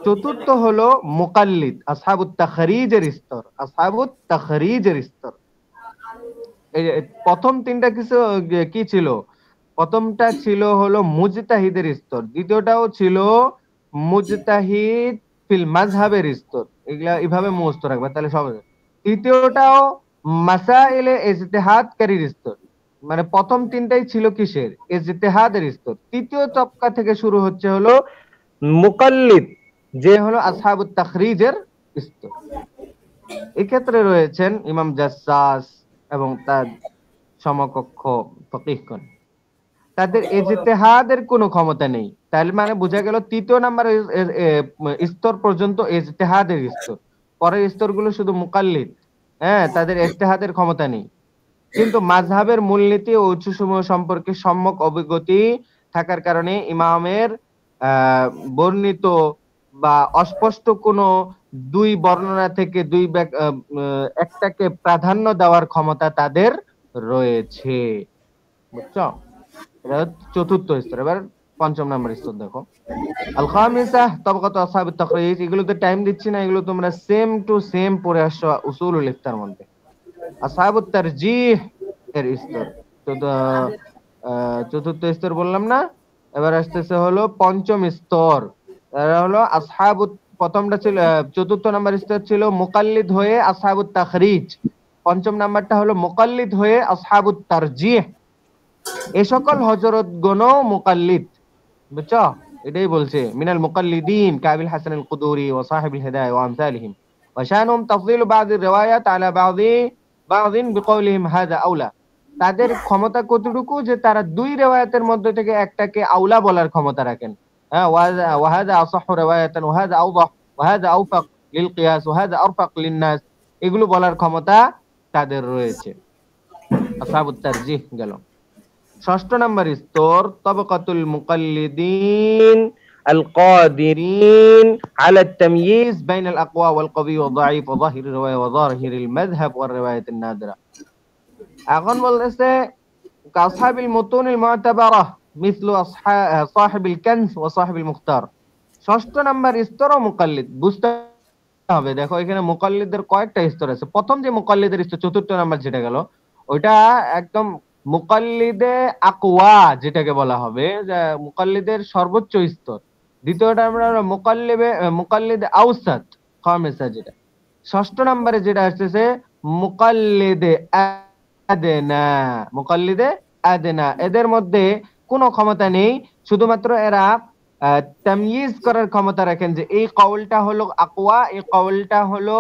চতুর্থ হলো মুকাল্লিদ, আসহাবুত তাখরিজের স্তর। আসহাবুত তাখরিজের স্তর, এই প্রথম তিনটা কিছু কি ছিল? প্রথমটা ছিল হলো মুজতাহিদের স্তর, দ্বিতীয়টাও ছিল মুজতাহিদ ফিল মাযহাবের স্তর। এগুলা এইভাবে মুখস্থ রাখবে তাহলে সহজ। তৃতীয়টাও মাসাইলে ইজতিহাদকারীর স্তর। মানে প্রথম তিনটাই ছিল কিসের? ইজতিহাদের স্তর। তৃতীয় তবকা থেকে শুরু হচ্ছে হলো মুকাল্লিদ, যে হলো আসহাবুত তাখরিজের স্তর। এক্ষেত্রে রয়েছেন ইমাম জাসসাস এবং তার সমকক্ষ ফকিহগণ। তাদের ইজতিহাদের কোনো ক্ষমতা নেই। তাহলে মানে বোঝা গেল তৃতীয় নাম্বার স্তর পর্যন্ত ইজতিহাদের স্তর, পরের স্তরগুলো শুধু মুকাল্লিদ। হ্যাঁ, তাদের ইজতিহাদের ক্ষমতা নেই, কিন্তু মাযহাবের মূলনীতি ও উৎসসমূহ সম্পর্কে সম্যক অভিজ্ঞতি থাকার কারণে ইমামের বর্ণিত বা অস্পষ্ট কোনো দুই বর্ণনা থেকে একটাকে প্রাধান্য দেওয়ার ক্ষমতা তাদের রয়েছে। বুঝছো? এটা চতুর্থ স্তর। এবার পঞ্চম নাম্বার স্তর দেখো, আল খামিসা তাবাকাতু আসহাবুত তাখরিজ। এগুলোতে টাইম দিচ্ছি না, এগুলো তোমরা সেম টু সেম পড়ে আসছো উসুলুল ইফতার মধ্যে। আসহাবুত তারজিহ এর স্তর, চতুর্থ স্তর বললাম না। এবার আসতেছে হলো পঞ্চম স্তর, এরা হলো আসহাবুত, প্রথমটা ছিল চতুর্থ নাম্বার স্তর ছিল মুকাল্লিদ হয়ে আসহাবুত তাখরিজ, পঞ্চম নাম্বারটা হলো মুকাল্লিদ হয়ে আসহাবুত তারজিহ। এই সকল হযরত গণও মুকাল্লিদ, বুঝছো? এটাই বলছে মিনাল মুকাল্লিদিন কাবিল হাসান আল কুদুরি ওয়া সাহিবুল হিদায়াহ ওয়া আমসালিহিম ওয়া শানুহুম তাফযীলু বা'দ আর-রিওয়ায়াত আলা বা'দিন বিকাউলিহিম হাযা আউলা। তাদের ক্ষমতা কতটুকু যে তারা দুই রিওয়ায়াতের মধ্যে থেকে একটাকে আউলা বলার ক্ষমতা রাখেন। হ্যাঁ, ওয়া হাযা আসাহহু রিওয়ায়াতান ওয়া হাযা আওদাহ ওয়া হাযা আওফাক লিল কিয়াস ওয়া হাযা আরফাক লিন নাস। এগুলো বলার ক্ষমতা তাদের রয়েছে। আসহাবুত তারজিহ গেল। ষষ্ঠ নাম্বার স্তর তাবাকাতুল মুকাল্লিদিন আল কাদিরিন আলা তাময়িজ বাইন আল আকওয়া ওয়াল কবি ওয়া যায়িফ ওয়া যাহির রিওয়ায়া ওয়া যাহিরিল মাযহাব ওয়া রিওয়ায়াত নাদিরা। এখন বলতেছে কাসহাবিল মুতুনিল মু'তাবারাহ মিসলু সাহিবিল কানজ ওয়া সাহিবিল মুখতার। ষষ্ঠ নাম্বার স্তর মুকাল্লিদ বুঝতে হবে। দেখো এখানে মুকাল্লিদের কয়েকটা স্তর আছে। প্রথম যে মুকাল্লিদের স্তর চতুর্থ নাম্বার যেটা গেল, ওইটা একদম মুকাল্লিদে আকওয়া যেটাকে বলা হবে, যে মুকাল্লিদের সর্বোচ্চ স্তর। দ্বিতীয়টা আমরা মুকাল্লিদে আওসাত খামেসা যেটা। ষষ্ঠ নম্বরে যেটা আসতেছে মুকাল্লিদে আদেনা, মুকাল্লিদে আদেনা। এদের মধ্যে কোনো ক্ষমতা নেই, শুধুমাত্র এরা তাময়িজ করার ক্ষমতা রাখেন যে এই কওলটা হলো আকওয়া, এই কওলটা হলো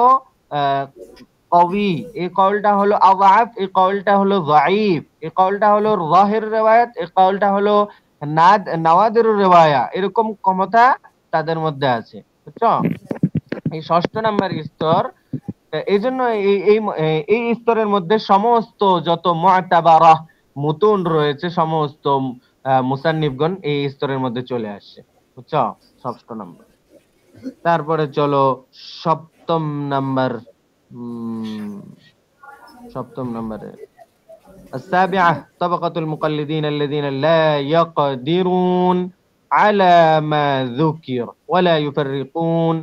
কওয়ি, এই কওলটা হলো আযআফ, এই কওলটা হলো যায়ীফ, এই কওলটা হলো যাহির riwayat, এই কওলটা হলো নাওয়াদির রিওয়ায়া। এরকম ক্ষমতা তাদের মধ্যে আছে, বুঝছো? এই ষষ্ঠ নাম্বার স্তর। এই জন্য এই এই এই স্তরের মধ্যে সমস্ত যত মু'তাবারাহ মুতুন রয়েছে, সমস্ত মুসান্নিফগণ এই স্তরের মধ্যে চলে আসছে, বুঝছো? ষষ্ঠ নাম্বার। তারপরে চলো সপ্তম নাম্বার। সপ্তম নম্বরে السابعة طبقة المقلدين الذين لا يقدرون على ما ذكر ولا يفرقون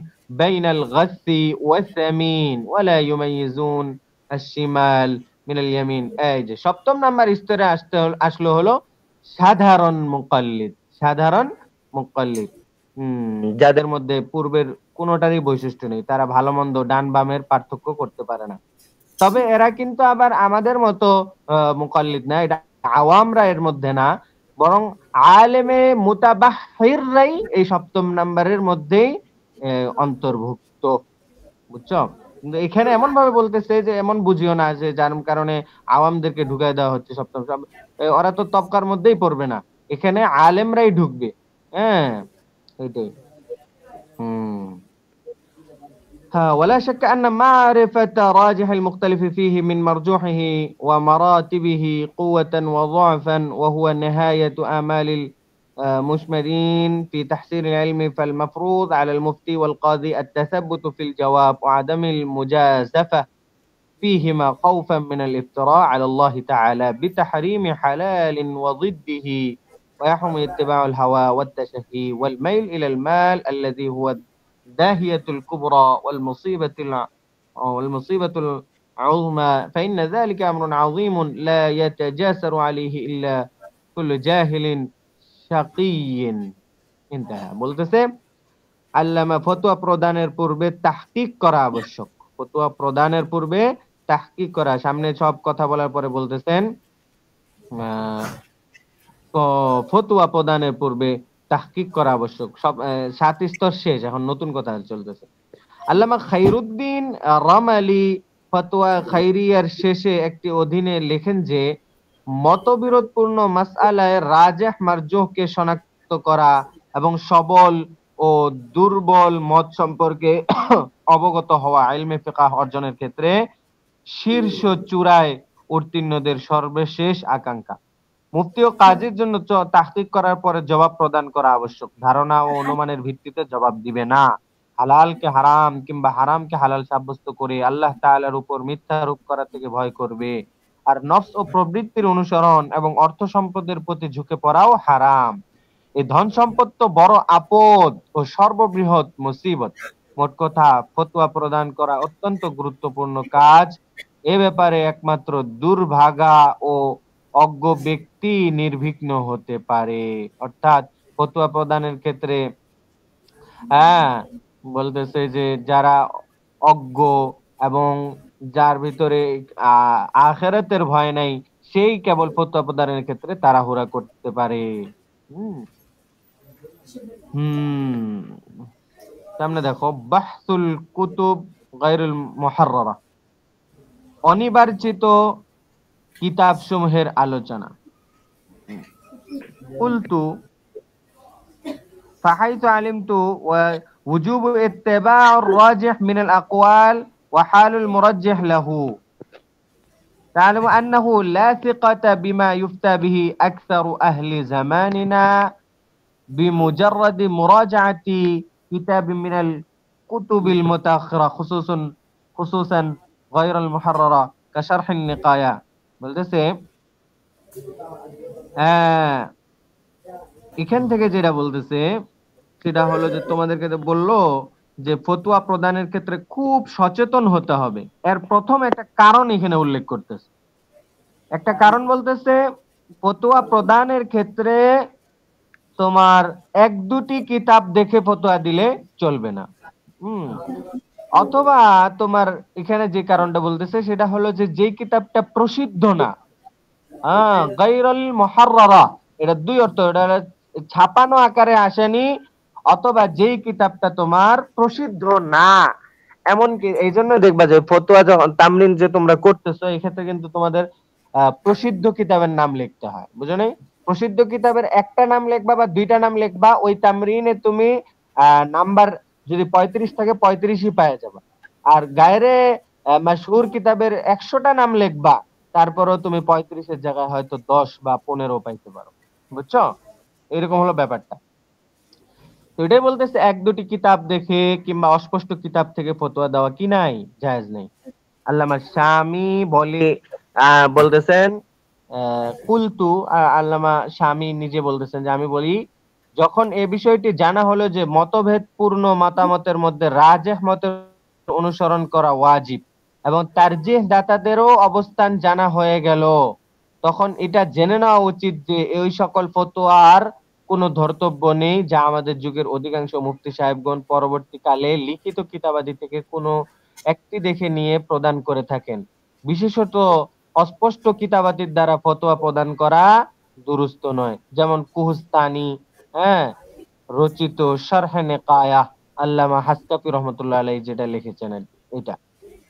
بين الغث والثمين ولا يميزون الشمال من اليمين। এই যে সপ্তম নাম্বার স্তরে আসলো হলো সাধারণ মুকাল্লিদ। সাধারণ মুকাল্লিদ যাদের মধ্যে পূর্বের কোনোটারই বৈশিষ্ট্য নেই, তারা ভালো মন্দ ডান বামের পার্থক্য করতে পারে না। তবে এরা কিন্তু আবার আমাদের মতো মুকাল্লিদ না, এটা আওয়ামরা এর মধ্যে না, বরং আলেমে মুতাবাহহিররাই এই সপ্তম নাম্বারের মধ্যেই অন্তর্ভুক্ত, বুঝছো? কিন্তু এখানে এমন ভাবে বলতেছে যে এমন বুঝিও না যে যার কারণে আওয়ামদেরকে ঢুকাই দেওয়া হচ্ছে সপ্তম। ওরা তো তবকার মধ্যেই পড়বে না, এখানে আলেমরাই ঢুকবে। হ্যাঁ, এটাই। হুম। ولا شك أن معرفة راجح المختلف فيه من مرجوحه ومراتبه قوة وضعفا وهو نهاية آمال المشمرين في تحصيل العلم، فالمفروض على المفتي والقاضي التثبت في الجواب وعدم المجازفة فيهما خوفا من الافتراء على الله تعالى بتحريم حلال وضده، ويحرم اتباع الهوى والتشهي والميل إلى المال الذي هو الداهية الكبرى والمصيبة العظمى، فإن ذلك أمر عظيم لا يتجاسر عليه إلا كل جاهل شقي। انتهى। বলতেছে আল্লামা ফতোয়া প্রদানের পূর্বে তাহকিক করা আবশ্যক। ফতোয়া প্রদানের পূর্বে তাহকিক করা। সামনে সব কথা বলার পরে বলতেছেন ফতোয়া প্রদানের পূর্বে তাহকিক করা আবশ্যক। সব 7 স্তর শেষ, এখন নতুন কথা চলতেছে। আল্লামা খায়রুদ্দিন রামালি ফতোয়া খায়রিয়ার শেষে একটি অধীনে লেখেন যে মতবিরোধপূর্ণ মাসআলায় রাজিহ মারজুহকে শনাক্ত করা এবং সবল ও দুর্বল মত সম্পর্কে অবগত হওয়া ইলমে ফিকহ অর্জনের ক্ষেত্রে শীর্ষ চূড়ায় উত্তীর্ণদের সর্বশেষ আকাঙ্ক্ষা। মুফতি ও কাজীর জন্য তাহকিক করার পরে জবাব প্রদান করা আবশ্যক। ধারণা ও অনুমানের ভিত্তিতে জবাব দিবে না। হালালকে হারাম কিংবা হারামকে হালাল সাব্যস্ত করে আল্লাহ তাআলার উপর মিথ্যা আরোপ করা থেকে ভয় করবে। আর নফস ও প্রবৃত্তির অনুসরণ এবং অর্থ সম্পদের প্রতি ঝুঁকে পড়াও হারাম। এই ধন সম্পদ তো বড় আপদ ও সর্ববৃহৎ মুসিবত। মোট কথা, ফতোয়া প্রদান করা অত্যন্ত গুরুত্বপূর্ণ কাজ। এ ব্যাপারে একমাত্র দুর্ভাগা ও অজ্ঞ ব্যক্তি নির্বিঘ্ন হতে পারে। অর্থাৎ ফতোয়া প্রদানের ক্ষেত্রে, হ্যাঁ, বলতেছে যে যারা অজ্ঞ এবং যার ভিতরে আখিরাতের ভয় নাই, সেই কেবল ফতোয়া প্রদানের ক্ষেত্রে তাড়াহুড়া করতে পারে। হুম হুম সামনে দেখো, বাহসুল কুতুব গায়রুল মুহাররারা, অনির্বাচিত কিতাব সমূহের আলোচনা। কুলতু فحيث علمت وجوب اتباع الراجح من الأقوال وحال المرجح له، تعلم أنه لا ثقة بما يفتى به أكثر أهل زماننا بمجرد مراجعة كتاب من الكتب المتأخرة، خصوصا غير المحررة كشرح النقايا। বলতেছে এখান থেকে যেটা বলতেছে সেটা হলো যে তোমাদেরকে তো বললো যে ফতোয়া প্রদানের ক্ষেত্রে খুব সচেতন হতে হবে। এর প্রথম একটা কারণ এখানে উল্লেখ করতেছে। একটা কারণ বলতেছে, ফতোয়া প্রদানের ক্ষেত্রে তোমার এক দুটি কিতাব দেখে ফতোয়া দিলে চলবে না। হুম অথবা তোমার এখানে যে কারণটা বলতেছে সেটা হলো যে যেই কিতাবটা প্রসিদ্ধ না, গায়রুল মুহাররারা, এটা দুই অর্থ, এটা ছাপানো আকারে আসেনি, অথবা যেই কিতাবটা তোমার প্রসিদ্ধ না। এমনকি এই জন্য দেখবা যে ফতোয়া যখন তামরিন যে তোমরা করতেছো, এই ক্ষেত্রে কিন্তু তোমাদের প্রসিদ্ধ কিতাবের নাম লিখতে হয়, বুঝো নাই? প্রসিদ্ধ কিতাবের একটা নাম লিখবা বা দুইটা নাম লিখবা, ওই তামরিনে তুমি নাম্বার যদি 35 থাকে 35ই পাওয়া যাবে। আর গায়রে মাশহুর কিতাবের 100টা নাম লিখবা, তারপরেও তুমি 35-এর জায়গায় হয়তো 10 বা 15 পাইতে পারো। বুঝছো? এরকম হলো ব্যাপারটা। তো এটাই বলতেছে, এক দুটি কিতাব দেখে কিংবা অস্পষ্ট কিতাব থেকে ফতোয়া দেওয়া কি নাই, জায়েজ নেই। আল্লামা শামি বলতেছেন, কুলতু, আল্লামা শামি নিজে বলতেছেন যে আমি বলি, যখন এই বিষয়টি জানা হলো যে মতভেদপূর্ণ মতামতের মধ্যে রাজেহ মতের অনুসরণ করা ওয়াজিব এবং তারজিহ দাতাদেরও অবস্থান জানা হয়ে গেল, তখন এটা জেনে নেওয়া উচিত যে এই সকল ফতোয়ার কোনো ধর্তব্য নেই, যা আমাদের যুগের অধিকাংশ মুফতি সাহেবগণ পরবর্তীকালে লিখিত কিতাবাদি থেকে কোনো একটি দেখে নিয়ে প্রদান করে থাকেন। বিশেষত অস্পষ্ট কিতাবাদির দ্বারা ফতোয়া প্রদান করা দুরুস্ত নয়। যেমন কুহস্তানি, হ্যাঁ, রচিত শারহে নেকায়া, আল্লামা হাসকাফি রহমতুল্লাহ আলাইহি যেটা লিখেছেন এটা।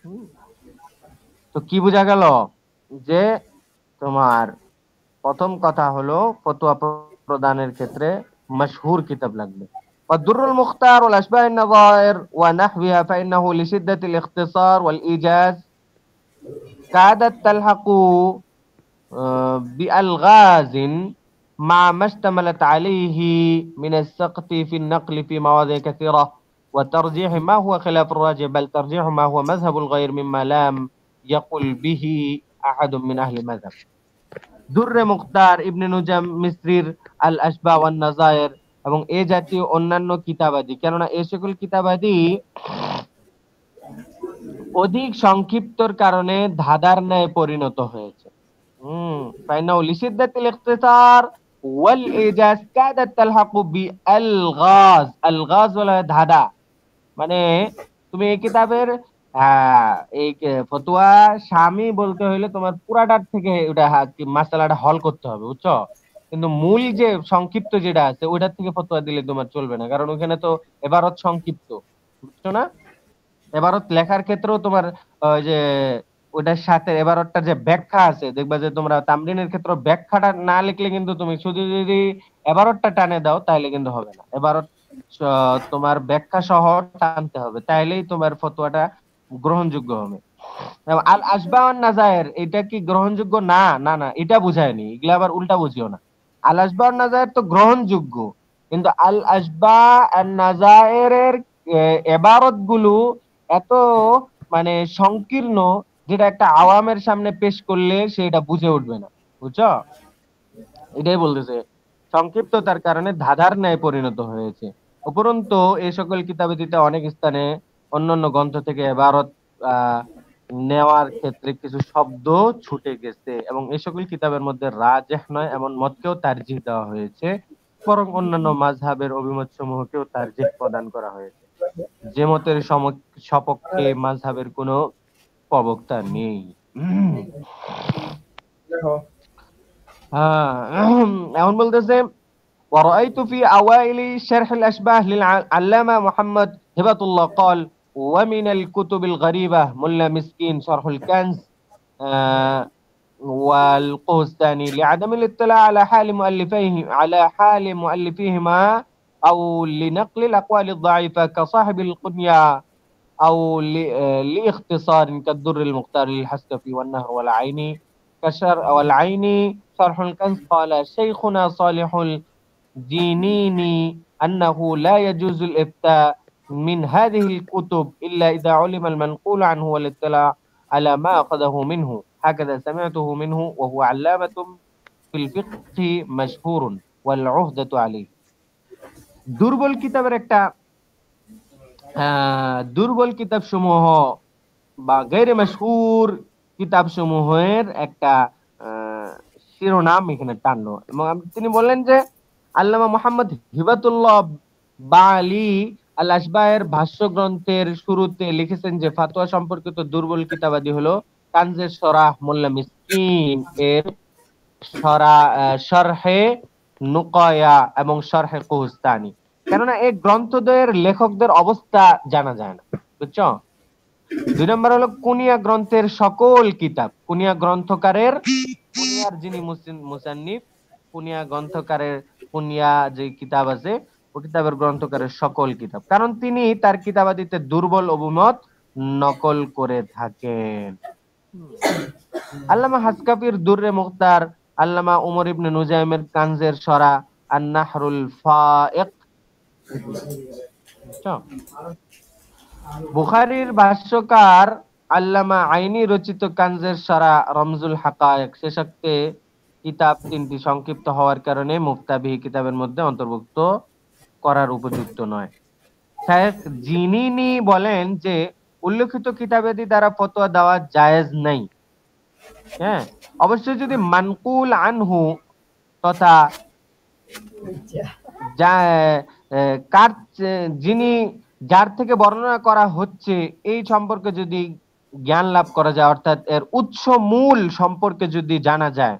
হুম। তো কি বোঝা গেল? যে তোমার প্রথম কথা হলো ফতোয়া প্রদানের ক্ষেত্রে মশহুর কিতাব লাগবে। والدر المختار والأشباه النظائر ونحوها فإنه لشدة الاختصار والإيجاز كادت تلحق بألغاز مع ما اشتملت عليه من السقط في النقل في مواضع كثيرة وترجيح ما هو خلاف الراجح، بل ترجيح ما هو مذهب الغير مما لم يقل به أحد من أهل المذهب। দুররে মুখতার, ইবনে নুজাম মিসরির আল আশবা ওয়ান নাজায়ের এবং এ জাতীয় অন্যান্য কিতাবাদি, কেননা এই সকল কিতাবাদি অধিক সংক্ষিপ্তর কারণে ধাঁধার ন্যায় পরিণত হয়েছে। ফাইনাহু লিশিদ্দাতিল ইখতিসার ওয়াল ইজাজ কাদাত তালহাকু বি আলগাজ। আলগাজ হলো ধাঁধা। মানে তুমি এই কিতাবের এই ফতোয়া স্বামী বলতে হইলে তোমার পুরাটার থেকে ওটা মাসালাটা হল করতে হবে, বুঝছো? কিন্তু মূল যে সংক্ষিপ্ত যেটা আছে ওইটার থেকে ফতোয়া দিলে তোমার চলবে না, কারণ ওখানে তো এবারত সংক্ষিপ্ত, বুঝছো না? এবারত লেখার ক্ষেত্রেও তোমার ওই যে ওটার সাথে এবারতটা যে ব্যাখ্যা আছে, দেখবা যে তোমরা তামরিনের ক্ষেত্রে ব্যাখ্যাটা না লিখলে কিন্তু তুমি শুধু যদি এবারতটা টানে দাও তাহলে কিন্তু হবে না। এবারত তোমার ব্যাখ্যা সহ টানতে হবে, তাইলেই তোমার ফতোয়াটা গ্রহণযোগ্য হবে। আল আশবা ওয়ান নাজায়ের এটা কি গ্রহণযোগ্য? না না না, এটা বুঝায়নি, এগুলা আবার উল্টা বুঝিও না। আল আশবা ওয়ান নাজায়ের তো গ্রহণযোগ্য, কিন্তু আল আশবা আর নাজায়েরের এবারত গুলো এত মানে সংকীর্ণ যেটা একটা আওয়ামের সামনে পেশ করলে সে এটা বুঝে উঠবে না, বুঝছো? এটাই বলতেছে, সংক্ষিপ্ততার কারণে ধাঁধার ন্যায় পরিণত হয়েছে। উপরন্তু এই সকল কিতাবাদিতে অনেক স্থানে অন্যান্য গ্রন্থ থেকে ইবারত নেওয়ার ক্ষেত্রে কিছু শব্দ ছুটে গেছে, এবং এই সকল কিতাবের মধ্যে রাজেহ নয় এমন মতকেও তারজিহ দেওয়া হয়েছে, বরং অন্যান্য মাযহাবের অভিমত সমূহকেও তারজিহ প্রদান করা হয়েছে। যে মতের সপক্ষে মাযহাবের কোনো প্রবক্তা নেই। এখন বলতেছে ورأيت في أوائل شرح الأشباه للعلامة محمد هبة الله قال ومن الكتب الغريبة ملا مسكين شرح الكنز والقهستاني لعدم الاطلاع على حال مؤلفيهما أو لنقل الأقوال الضعيفة كصاحب القنية أو لاختصار كالدر المختار للحسكفي والنهر والعيني والعيني شرح الكنز. قال شيخنا صالح الجنيني أنه لا يجوز الإفتاء من هذه الكتب إلا إذا علم المنقول عنه والاطلاع على ما أخذه منه، هكذا سمعته منه، وهو علامة في الفقه مشهور والعهدة عليه. দুর্বল কিতাবের একটা দুর্বল কিতাব সমূহ বা গায়রে মাশহুর কিতাব সমূহের একটা শিরোনাম এখানে টানলো, এবং তিনি বললেন যে আল্লামা মুহাম্মদ হিবাতুল্লাহ বালি আল আশবাহের ভাষ্য গ্রন্থের শুরুতে লিখেছেন যে ফাতোয়া সম্পর্কিত দুর্বল কিতাবাদি হলো কানজের শরাহ মোল্লা মিসকিন এর শরহে নুকায়া এবং শরহে কুহস্তানি। কেননা এই গ্রন্থদ্বয়ের লেখকদের অবস্থা জানা যায় না, বুঝছো? 2 নম্বর হলো কুনিয়া গ্রন্থের সকল কিতাব, কুনিয়া গ্রন্থকারের, কুনিয়ার যিনি মুসান্নিফ, কুনিয়া গ্রন্থকারের কুনিয়া যে কিতাব আছে ও কিতাবের গ্রন্থকারের সকল কিতাব, কারণ তিনি তার কিতাবাদিতে দুর্বল অভিমত নকল করে থাকেন। আল্লামা হাসকাফির দুররে মুখতার, আল্লামা উমর ইবনে নুজাইমের কানজের সরা আন-নাহরুল ফাইক, বুখারীর ভাষ্যকার আল্লামা আইনি রচিত কানজের সরা রমজুল হাকায়েক শেষাক্তে কিতাব 3টি সংক্ষিপ্ত হওয়ার কারণে মুক্তাবিহি কিতাবের মধ্যে অন্তর্ভুক্ত করার উপযুক্ত নয়। শেখ জিনিনি বলেন যে উল্লেখিত কিতাবাদি দ্বারা ফতোয়া দেওয়া জায়েজ নাই। হ্যাঁ, অবশ্যই যদি মানকুল আনহু তথা যিনি যার থেকে বর্ণনা করা হচ্ছে এই সম্পর্কে যদি জ্ঞান লাভ করা যায়, অর্থাৎ এর উৎস মূল সম্পর্কে যদি জানা যায়,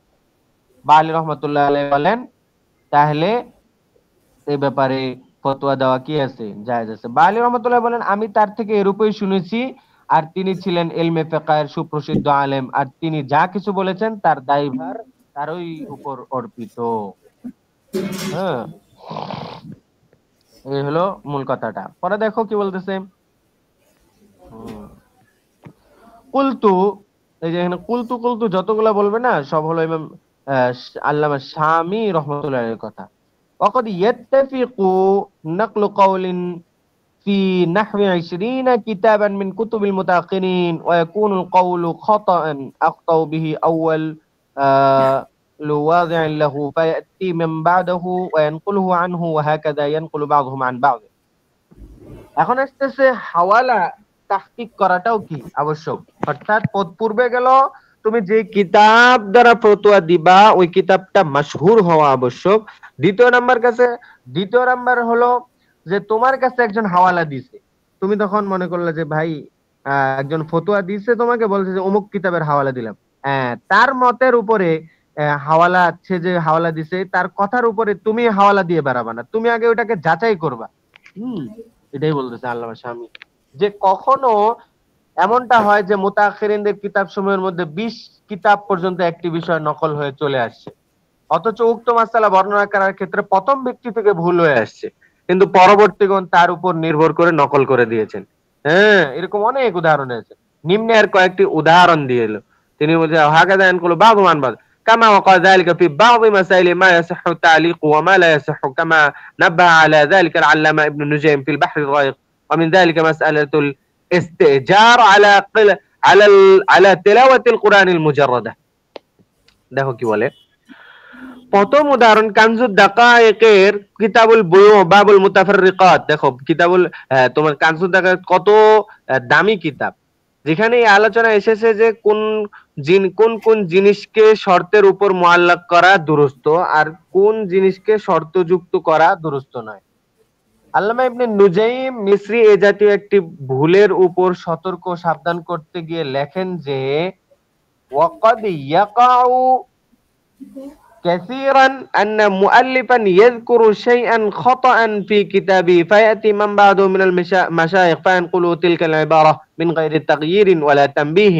বালি রহমতুল্লাহ আলাইহি বলেন, তাহলে এই ব্যাপারে ফতোয়া দেওয়া কি আছে, জায়েজ আছে। বালি রহমতুল্লাহ বলেন আমি তার থেকে এরূপই শুনেছি, আর তিনি ছিলেন ইলমে ফিকহের সুপ্রসিদ্ধ আলেম, আর তিনি যা কিছু বলেছেন তার দায়ভার তারই উপর অর্পিত। হ্যাঁ, এই হলো মূল কথাটা। পরে দেখো কি বলতেছে, কুলতু, এই যে এখানে কুলতু কুলতু যতগুলা বলবে না সব হলো ইমাম আল্লামা শামি রাহমাতুল্লাহ আলাইহির কথা। وقد يتفق نقل قول في نحو 20 كتابا من كتب المتأخرين ويكون القول خطأ أخطأ به أول لواضع له فيأتي من بعده وينقله عنه وهكذا ينقل بعضهم عن بعض। এখন আসতেছে হাওয়ালা তাহকিক করাটাও কি আবশ্যক, অর্থাৎ পূর্বে গেল তুমি যে কিতাব দ্বারা ফতোয়া দিবা ওই কিতাবটা মাশহুর হওয়া আবশ্যক। দ্বিতীয় নাম্বার হলো যে তোমার কাছে একজন হাওয়ালা দিছে, তুমি তখন মনে করলে যে ভাই একজন ফতোয়া দিছে, তোমাকে বলছে যে অমুক কিতাবের হাওয়ালা দিলাম, তার মতের উপরে হাওয়ালা আছে, যে হাওয়ালা দিছে তার কথার উপরে তুমি হাওয়ালা দিয়ে বেড়াবা না, তুমি আগে ওটাকে যাচাই করবা। এটাই বলতেছে আল্লামা শামি, যে কখনো এমনটা হয় যে মুতাআখিরিনদের কিতাব সমূহের মধ্যে 20 কিতাব পর্যন্ত একটি বিষয় নকল হয়ে চলে আসছে, অথচ উক্ত মাসআলা বর্ণনা করার ক্ষেত্রে প্রথম ব্যক্তি থেকে ভুল হয়ে আসছে, কিন্তু পরবর্তীগণ তার উপর নির্ভর করে নকল করে দিয়েছেন। হ্যাঁ, এরকম অনেক উদাহরণ আছে। নিম্নে আর কয়েকটি উদাহরণ দিয়ে এলো। তিনি বলছেন হাকাযা ইয়ানকুলু বাযু আন বায কামা ওয়াকা যালিকা ফি বাযি মাসাইল মা ইয়াসিহু তা'লিকু ওয়া মা লা ইয়াসিহু কামা নাব্বাহা আলা যালিকা আল-আল্লামা ইবনে নুজাইম ফিল বাহর আল-গায়ক ওয়া মিন যালিকা মাসআলাতুল استئجار على تلاوة القرآن المجردة। দেখো কি বলে, প্রথম উদাহরণ কানজুদ দাকায়েকের কিতাবুল বুয়ু বাবুল মুতাফাররিকাত। দেখো কিতাবুল তোমার কানজুদ দাকায়েক কত দামি কিতাব, যেখানে এই আলোচনা এসেছে যে কোন কোন জিনিসকে শর্তের উপর মুআল্লাক করা দুরুস্ত আর কোন জিনিসকে শর্তযুক্ত করা দুরুস্ত নয়। আল্লামা ইবনে নুজাইম মিসরি এ জাতীয় একটি ভুলের উপর সতর্ক সাবধান করতে গিয়ে লেখেন যে ওয়াকাদ ইয়াকাউ كثيرا أن مؤلفا يذكر شيئا خطأ في كتابه فيأتي من بعده من المشايخ فينقلوا تلك العبارة من غير تغيير ولا تنبيه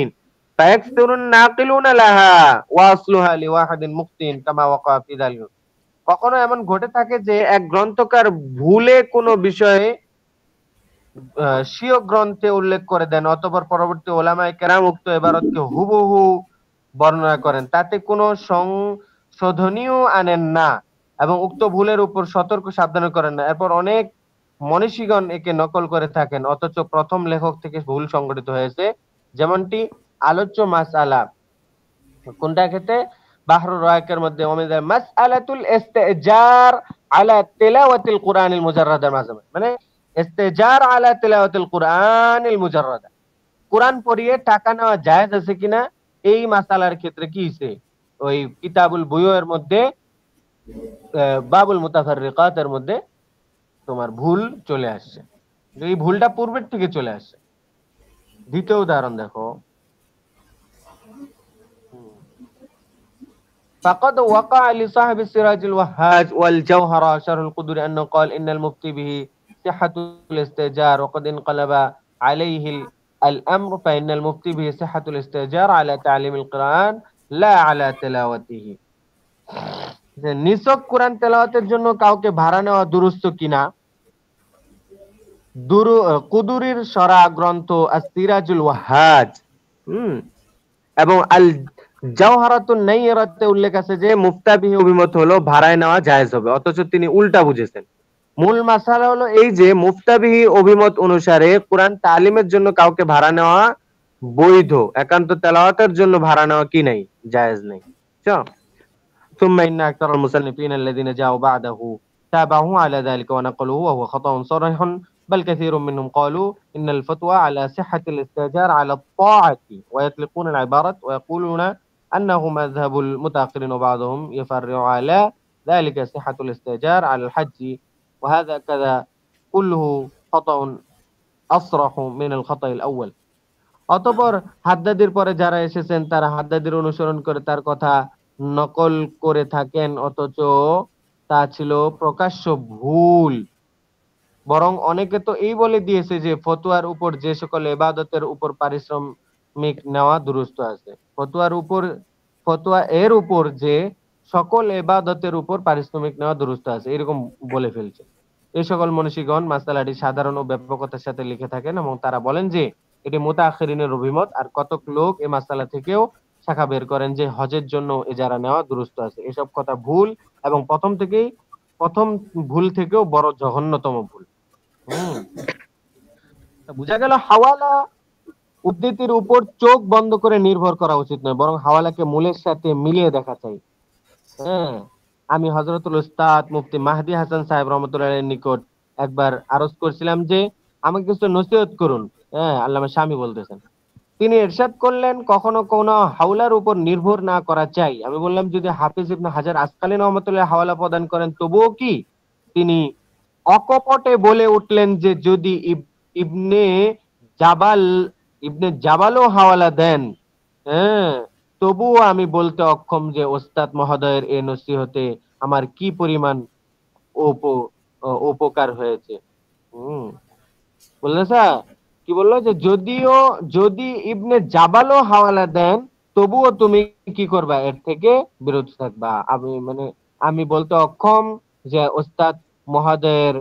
فيكثر الناقلون لها وأصلها لواحد مخطئ كما وقع في ذلك। কখনো এমন ঘটে থাকে যে এক গ্রন্থকার ভুলে কোনো বিষয়ে স্বীয় গ্রন্থে উল্লেখ করে দেন, অতঃপর পরবর্তী ওলামায়ে কেরাম উক্ত ইবারতকে হুবহু বর্ণনা করেন, তাতে কোনো সংশোধনীয় আনেন না এবং উক্ত ভুলের উপর সতর্ক সাবধান করেন না। এরপর অনেক মনীষীগণ একে নকল করে থাকেন, অথচ প্রথম লেখক থেকে ভুল সংগঠিত হয়েছে। যেমনটি আলোচ্য মাসআলা কোনটা ক্ষেত্রে বাহরুর রায়কের মধ্যে মাসআলাতুল ইস্তিজার আলা তিলাওয়াতিল কুরআনিল মুজাররাদার মাঝে, মানে ইস্তিজার আলা তিলাওয়াতিল কুরআনিল মুজাররাদা, কুরআন পড়িয়ে টাকা নেওয়া জায়েজ আছে কিনা, এই মাসালার ক্ষেত্রে কি হইছে, ওই কিতাবুল বুয়ুর মধ্যে বাবুল মুতাফাররিকাতের মধ্যে তোমার ভুল চলে আসছে। এই ভুলটা পূর্বের থেকে চলে আসছে। দ্বিতীয় উদাহরণ দেখো, فقد وقع لصاحب السراج الوهاج والجوهرة شرح القدر أنه قال إن المفتي به صحة الاستئجار وقد انقلب عليه الأمر فإن المفتي به صحة الاستئجار على تعليم القرآن لا على تلاوته। যে নিছক কোরআন তেলাওয়াতের জন্য কাউকে ভাড়া নেওয়া দুরুস্ত কিনা, কুদুরির সরা গ্রন্থ আস-সিরাজুল ওয়াহাজ এবং আল জাওহারাতুন নাইরাতে উল্লেখ আছে যে মুফতাবিহি অভিমত হলো ভাড়ায় নেওয়া জায়েজ হবে, অথচ তিনি উল্টা বুঝেছেন। মূল মাসালা হলো এই যে মুফতাবিহি অভিমত অনুসারে কোরআন তালিমের জন্য কাউকে ভাড়া নেওয়া বৈধ, একান্ত তেলাওয়াতের জন্য ভাড়া নেওয়া কি নাই, জায়েজ নেই। ثم إن أكثر المصنفين الذين جاءوا بعده تابعوه على ذلك ونقلوه وهو خطأ صريح، بل كثير منهم قالوا إن الفتوى على صحة الاستئجار على الطاعة ويطلقون العبارة ويقولون أنه مذهب المتأخرين وبعضهم يفرع على ذلك صحة الاستئجار على الحج، وهذا كذا كله خطأ أصرح من الخطأ الأول। অতঃপর হাদ্দাদির পরে যারা এসেছেন তারা হাদ্দাদির অনুসরণ করে তার কথা নকল করে থাকেন, অথচ তা ছিল প্রকাশ্য ভুল। বরং অনেকে তো এই বলে দিয়েছে যে ফতোয়ার উপর যে সকল ইবাদতের উপর পারিশ্রমিক নেওয়া দুরুস্ত আছে, ফতোয়া এর উপর যে সকল ইবাদতের উপর পারিশ্রমিক নেওয়া দুরুস্ত আছে, এরকম বলে ফেলছে। এই সকল মনীষীগণ মাসআলাটি সাধারণ ও ব্যাপকতার সাথে লিখে থাকেন এবং তারা বলেন যে এটি মুতাআখিরিনের অভিমত, আর কতক লোক এই মাসআলা থেকেও শাখা বের করেন যে হজের জন্য ইজারা নেওয়া দুরুস্ত আছে। এসব কথা ভুল এবং প্রথম ভুল থেকেও বড় জঘন্যতম ভুল। বুঝা গেল হাওয়ালা উদ্ধৃতির উপর চোখ বন্ধ করে নির্ভর করা উচিত নয়, বরং হাওয়ালাকে মূলের সাথে মিলিয়ে দেখা চাই। আমি হযরতুল উস্তাদ মুফতি মাহদি হাসান সাহেব রহমাতুল্লাহ নিকট একবার আরজ করছিলাম যে আমাকে কিছু নসিহত করুন। আল্লামা শামী বলতেছেন, তিনি ইরশাদ করলেন কখনো কোনো হাওলার উপর নির্ভর না করা চাই। আমি বললাম যদি হাফিজ ইবনে হাজার আসকালানী রহমাতুল্লাহ হাওলা প্রদান করেন তবুও কি? তিনি অকপটে বলে উঠলেন যে যদি ইবনে জাবালও হাওয়ালা দেন, তবুও আমি বলতে অক্ষম যে ওস্তাদ মহোদয়ের এই নসিহতে আমার কি পরিমাণ উপকার হয়েছে। বললেন স্যার কি বললো যে যদি ইবনে জাবালও হাওয়ালা দেন তবুও তুমি কি করবা, এর থেকে বিরত থাকবা। আমি বলতে অক্ষম যে ওস্তাদ মহোদয়ের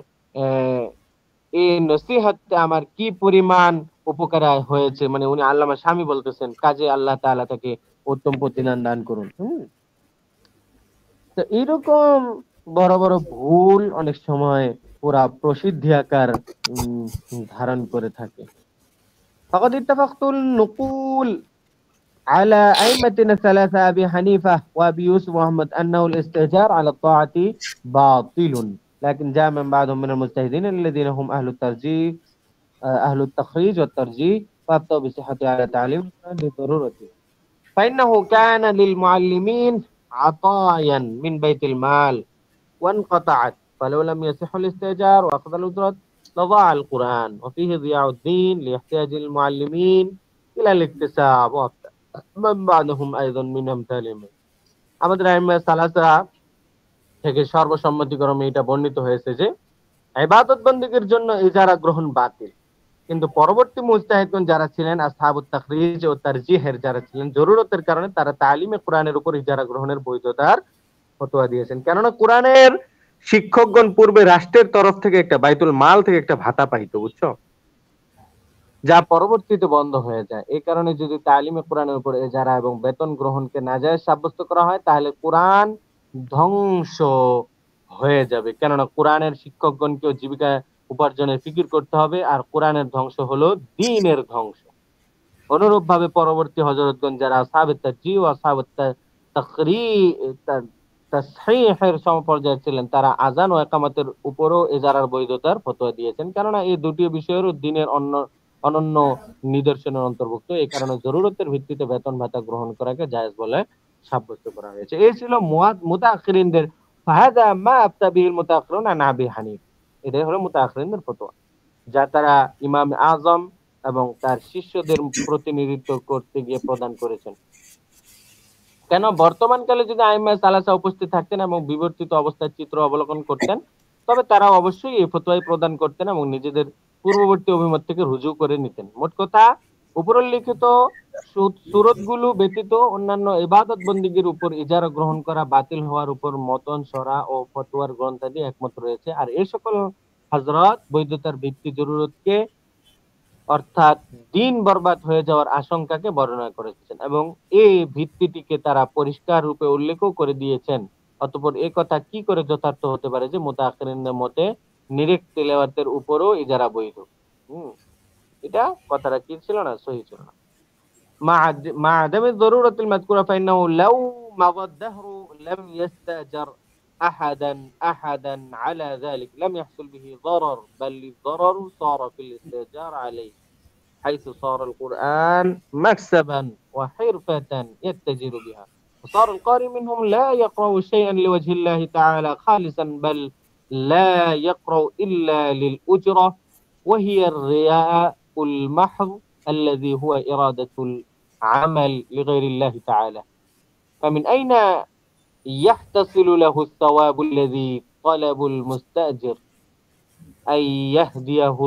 এই নসিহতে আমার কি পরিমাণ উপকার হয়েছে, মানে উনি আল্লামা শামী বলতেছেন, কাজে আল্লাহ তাআলা তাকে উত্তম প্রতিদান দান করুন। তো এইরকম বড় বড় ভুল অনেক সময় পুরা প্রসিদ্ধি আকার ধারণ করে থাকে। فقد اتفقت النقول على أئمتنا الثلاثة أبي حنيفة وأبي يوسف وأحمد أنه الاستئجار على الطاعة باطل، لكن جاء من بعضهم من المجتهدين الذين هم أهل الترجيح أهل التخريج والترجيح فأفتوا بصحة على تعليم لضرورته، فإنه كان للمعلمين عطايا من بيت المال وانقطعت، فلو لم يصح الاستئجار وأخذ الأجرة لضاع القرآن، وفيه ضياع الدين لاحتياج المعلمين إلى الاكتساب من بعدهم أيضا من أمثالهم। আমাদের আইম্মা সালাসা থেকে সর্বসম্মতিক্রমে এটা বর্ণিত হয়েছে যে ইবাদত বন্দেগীর জন্য ইজারা গ্রহণ বাতিল, কিন্তু পরবর্তী মুজতাহিদগণ যারা ছিলেন আসহাবুত তাখরিজ ও তারজিহের যারা ছিলেন জরুরতের কারণে তারা তালিমে কোরআনের উপর ইজারা গ্রহণের বৈধতার ফতোয়া দিয়েছেন। কেননা কোরআনের শিক্ষকগণ পূর্বে রাষ্ট্রের তরফ থেকে একটা বাইতুল মাল থেকে একটা ভাতা পাইতো, বুঝছো, যা পরবর্তীতে বন্ধ হয়ে যায়। এই কারণে যদি তালিমে কোরআনের উপর এজারা এবং বেতন গ্রহণকে নাজায়েজ সাব্যস্ত করা হয় তাহলে কোরআন ধ্বংস হয়ে যাবে। কেননা কোরআনের শিক্ষকগণকেও জীবিকা উপার্জনের ফিকির করতে হবে, আর কোরআনের ধ্বংস হলো দ্বীনের ধ্বংস। অনুরূপ ভাবে পরবর্তী হযরতগণ যারা আসহাবে তারজিহ ও আসহাবে তাসহিহের সমপর্যায়ে ছিলেন তারা আযান ও ইকামতের উপরও এজারার বৈধতার ফতোয়া দিয়েছেন, কেননা এই দুটি বিষয়েরও দ্বীনের অনন্য নিদর্শনের অন্তর্ভুক্ত। এই কারণে জরুরতের ভিত্তিতে বেতন ভাতা গ্রহণ করাকে জায়েজ বলে সাব্যস্ত করা হয়েছে। এই ছিল মুতাআখিরিনদের ফাহাদা মা আফতা বিহিল মুতাআখিরুন আন আবি হানিফ, এটাই হলো মুতাআখিরিনদের ফতোয়া যা তারা ইমাম আজম এবং তার শিষ্যদের প্রতিনিধিত্ব করতে গিয়ে প্রদান করেছেন। কেন বর্তমানকালে যদি আইম্মা সালাসা উপস্থিত থাকতেন এবং বিবর্তিত অবস্থার চিত্র অবলোকন করতেন তবে তারা অবশ্যই এই ফতোয়াই প্রদান করতেন এবং নিজেদের পূর্ববর্তী অভিমত থেকে রুজু করে নিতেন। মোট কথা, উপরোল্লিখিত সুরতগুলো ব্যতীত অন্যান্য ইবাদত বন্দিগির উপর ইজারা গ্রহণ করা বাতিল হওয়ার উপর মতন সরা ও ফতোয়ার গ্রন্থাদি একমত রয়েছে। আর এই সকল হযরত বৈধতার ভিত্তি জরুরতকে অর্থাৎ দিন বরবাদ হয়ে যাওয়ার আশঙ্কাকে বর্ণনা করেছেন এবং এই ভিত্তিটিকে তারা পরিষ্কার রূপে উল্লেখও করে দিয়েছেন। অতঃপর এই কথা কি করে যথার্থ হতে পারে যে মুতাআখিরিনদের মতে নিরেক তিলাওয়াতের উপরও ইজারা বৈধ? এটা কথাটা কি ছিল না, সহি ছিল না। مع عدم الضرورة المذكورة فإنه لو مضى الدهر لم يستأجر أحدا على ذلك لم يحصل به ضرر، بل الضرر صار في الاستئجار عليه، حيث صار القرآن مكسبا وحرفة يتجر بها، وصار القارئ منهم لا يقرأ شيئا لوجه الله تعالى خالصا، بل لا يقرأ إلا للأجرة، وهي الرياء المحض الذي هو إرادة العمل لغير الله تعالى، فمن أين يحتصل له الثواب الذي طلب المستأجر أن يهديه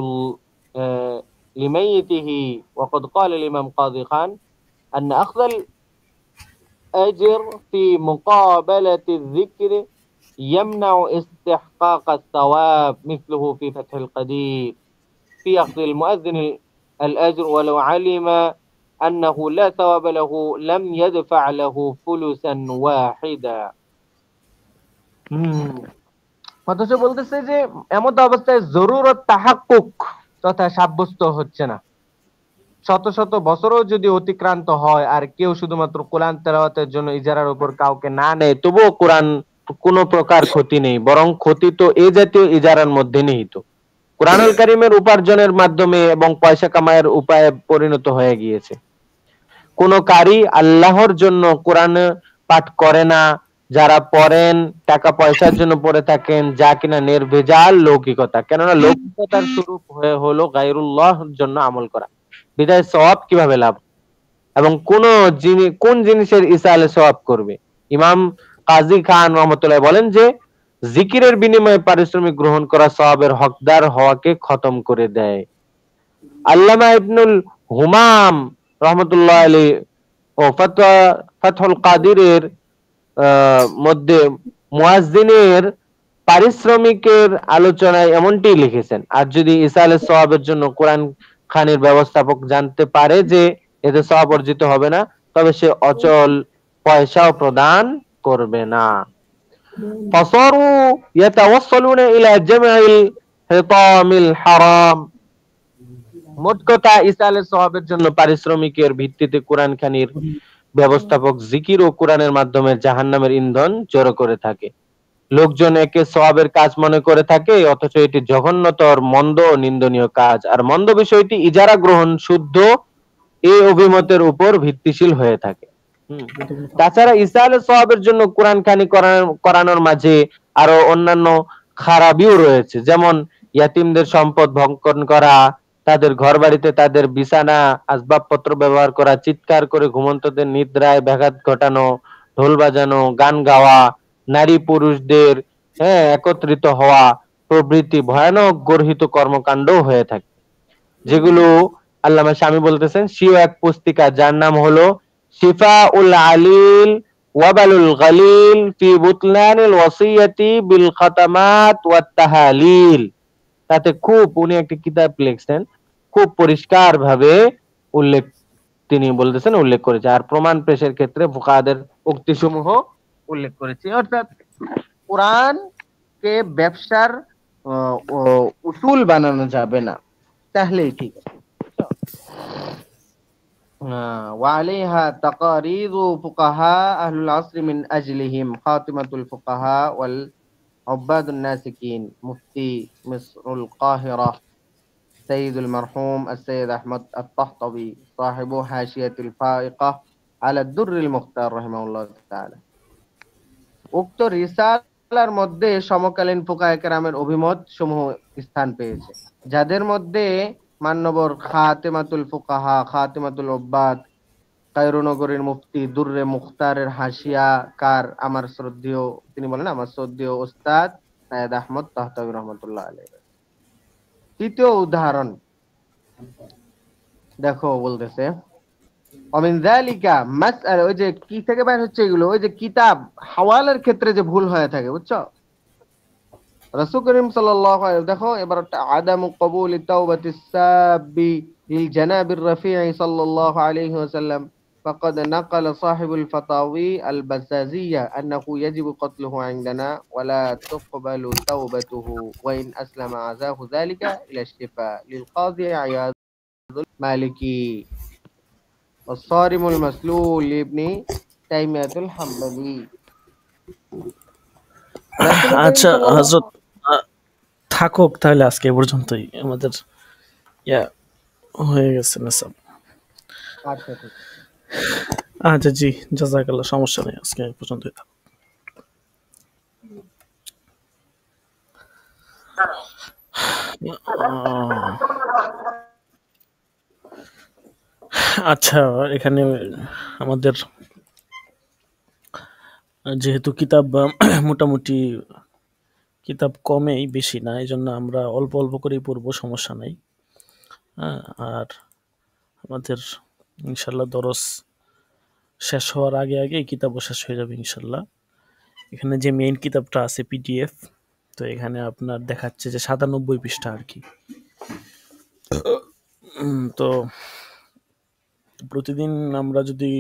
لميته؟ وقد قال الإمام قاضي خان أن أخذ الأجر في مقابلة الذكر يمنع استحقاق الثواب، مثله في فتح القدير في أخذ المؤذن الأجر ولو علم أنه لا ثواب له لم يدفع له فلسا واحدا। অথচ বলতেছে যে এমত অবস্থায় জরুরত তাহাক্কুক তথা সাব্যস্ত হচ্ছে না। শত শত বছরও যদি অতিক্রান্ত হয় আর কেউ শুধুমাত্র কোরআন তেলাওয়াতের জন্য ইজারার উপর কাউকে না নেয় তবুও কোরআন কোনো প্রকার ক্ষতি নেই, বরং ক্ষতি তো এই জাতীয় ইজারার মধ্যে নিহিত। কোরআনুল কারীমের উপার্জনের মাধ্যমে এবং পয়সা কামায়ের উপায়ে পরিণত হয়ে গিয়েছে। কোন কারি আল্লাহর জন্য কোরআন পাঠ করে না, যারা পড়েন টাকা পয়সার জন্য পড়ে থাকেন, যা কিনা নির্ভেজাল লৌকিকতা। কেননা লৌকিকতার স্বরূপ হলো গায়রুল্লাহর জন্য আমল করা, বিদায় সওয়াব কিভাবে লাভ এবং কোন জিনিসের ইসালে সওয়াব করবে। ইমাম কাজী খান রহমতুল্লাহ বলেন যে জিকিরের বিনিময়ে পারিশ্রমিক গ্রহণ করা সওয়াবের হকদার হওয়াকে খতম করে দেয়। আল্লামা ইবনুল হুমাম রহমতুল্লাহ আলাইহি ও ফাতহুল কাদিরের মধ্যে মুয়াজ্জিনের পারিশ্রমিকের আলোচনায় এমনটি লিখেছেন, আর যদি ইসালে সওয়াবের জন্য কোরআন খানির ব্যবস্থাপক জানতে পারে যে এতে সওয়াব অর্জিত হবে না, তবে সে অচল পয়সাও প্রদান করবে না। فصاروا يتوصلون إلى جمع الحطام الحرام মোট কথা ইসালে সওয়াবের জন্য পারিশ্রমিকের ভিত্তিতে কোরআন খানির ব্যবস্থাপক জিকির ও কোরআনের মাধ্যমে জাহান্নামের ইন্ধন জড়ো করে থাকে। লোকজন একে সওয়াবের কাজ মনে করে থাকে, অথচ এটি জঘন্যতর, মন্দ ও নিন্দনীয় কাজ। আর মন্দ বিষয়টি ইজারা গ্রহণ শুদ্ধ এই অভিমতের উপর ভিত্তিশীল হয়ে থাকে। তাছাড়া ইসালে সওয়াবের জন্য কোরআন খানি করানোর মাঝে আরো অন্যান্য খারাপিও রয়েছে, যেমন ইয়াতিমদের সম্পদ ভক্ষণ করা, তাদের ঘর বাড়িতে তাদের বিছানা আসবাবপত্র ব্যবহার করা, চিৎকার করে ঘুমন্তদের নিদ্রায় ব্যাঘাত ঘটানো, ঢোল বাজানো, গান গাওয়া, নারী পুরুষদের একত্রিত হওয়া প্রভৃতি ভয়ানক গর্হিত কর্মকাণ্ডও হয়ে থাকে, যেগুলো আল্লামা শামী বলতেছেন সিও এক পুস্তিকা যার নাম হলো শিফাউল আলিল ওয়াবালুল গালিল ফি বুতলানিল ওয়াসিয়াতি বিল খাতামাত ওয়াত তাহালিল। তাতে খুব উনি একটি কিতাব লিখছেন, খুব পরিষ্কার ভাবে উল্লেখ তিনি বলতেছেন উল্লেখ করেছে, আর প্রমাণ পেশের ক্ষেত্রে ফুকাহাদের উক্তিসমূহ উল্লেখ করেছে। অর্থাৎ কোরআন কে ব্যবসার উসুল বানানো যাবে না, তাহলেই ঠিক আছে। وعليها تقارير فقهاء أهل العصر من أجلهم خاتمة الفقهاء والعباد الناسكين مفتي مصر القاهرة سيد المرحوم السيد أحمد الطحطبي صاحب حاشية الفائقة على الدر المختار رحمه الله تعالى। উক্ত রিসালার মধ্যে সমকালীন ফুকায়ে কেরামের অভিমত সমূহ স্থান পেয়েছে, যাদের মধ্যে মান্যবর খাতেমাতুল ফুকাহা, খাতেমাতুল উব্বাদ, কায়রোনগরীর মুফতি দুররে মুখতারের হাসিয়াকার আমার শ্রদ্ধেয়, তিনি বলেন আমার শ্রদ্ধেয় ওস্তাদ সাইয়েদ আহমদ তাহতাবী রহমতুল্লাহ আলাইহি। তৃতীয় উদাহরণ দেখো, বলতেছে অমিন যালিকা মাসআলা, ওই যে কি থেকে বের হচ্ছে এগুলো, ওই যে কিতাব হাওয়ালার ক্ষেত্রে যে ভুল হয়ে থাকে, বুঝছো? রাসূল করিম সাল্লাল্লাহু আলাইহি, দেখো এবার আদামু কবুল তাওবাতিস সাবি লিল জানাবির রাফিঈ সাল্লাল্লাহু আলাইহি ওয়াসাল্লাম فقد نقل صاحب الفتاوي البزازية أنه يجب قتله عندنا ولا تقبل توبته وإن أسلم عزاه ذلك إلى الشفاء للقاضي عياض المالكي والصارم المسلول لابن تيمية الحنبلي। আচ্ছা হযরত, থাকুক তাহলে আজকে এ পর্যন্তই, আমাদের ইয়া হয়ে গেছে না সব। আচ্ছা ঠিক। আচ্ছা জি, জাযাকাল্লাহ, সমস্যা নেই, আজকে এ পর্যন্তই থাকুক। আচ্ছা, এখানে আমাদের যেহেতু কিতাব মোটামুটি কিতাব কমেই, বেশি না, এই জন্য আমরা অল্প অল্প করেই পড়বো, সমস্যা নাই। আর আমাদের ইনশাল্লাহ দরস শেষ হওয়ার আগে আগে কিতাবও শেষ হয়ে যাবে ইনশাল্লাহ। এখানে যে মেইন কিতাবটা আছে পিডিএফ, তো এখানে আপনার দেখাচ্ছে যে 97 পৃষ্ঠা আর কি। তো প্রতিদিন আমরা যদি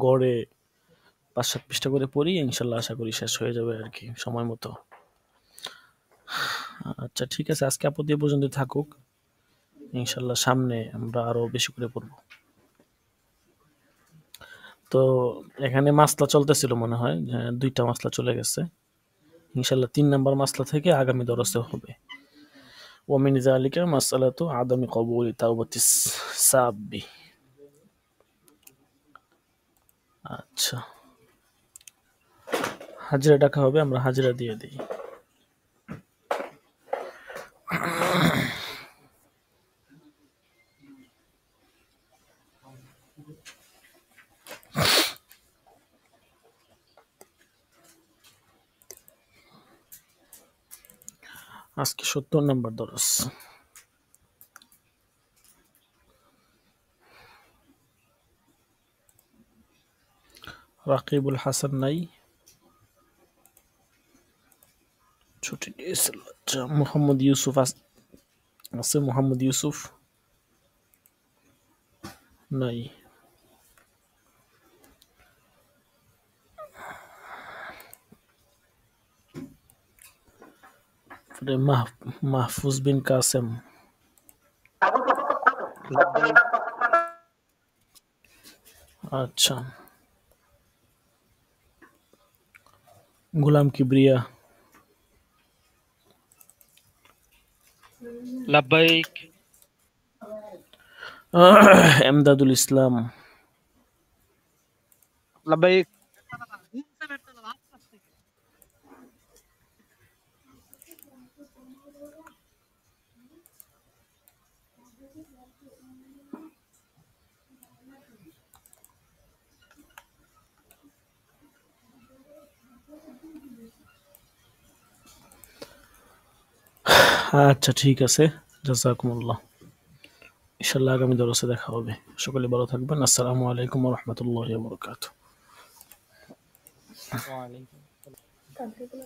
গড়ে 5-7 পৃষ্ঠা করে পড়ি, ইনশাল্লাহ আশা করি শেষ হয়ে যাবে আর কি সময় মতো। আচ্ছা ঠিক আছে, আজকে আপাতত এ পর্যন্ত থাকুক, ইনশাল্লাহ সামনে আমরা আরো বেশি করে পড়ব। তো এখানে মাসলা চলতেছিল মনে হয়, 2টা মাসলা চলে গেছে, ইনশাল্লাহ 3 নাম্বার মাসলা থেকে আগামী দরসে হবে। ওমিন যালিকা মাসআলাতু আদামি কবুলি তাওবাতিস সাবি। আচ্ছা, হাজিরা টাকা হবে, আমরা হাজিরা দিয়ে দিই। আজকে 70 নাম্বার দরস। রাকিবুল হাসান নাই, ছুটি দিয়েছিল। আচ্ছা, মোহাম্মদ ইউসুফ আছে, মোহাম্মদ ইউসুফ নাই। মাহফুজ বিন কাসেম لبيك. আচ্ছা, গোলাম কিবরিয়া, لبيك. এমদাদুল ইসলাম, لبيك. আচ্ছা ঠিক আছে, জাযাকুমুল্লাহ। ইনশাআল্লাহ আগামী দরসে দেখা হবে। সকলে ভালো থাকবেন। আসসালামু আলাইকুম ওয়া রাহমাতুল্লাহি ওয়া বারাকাতুহু। وعليكم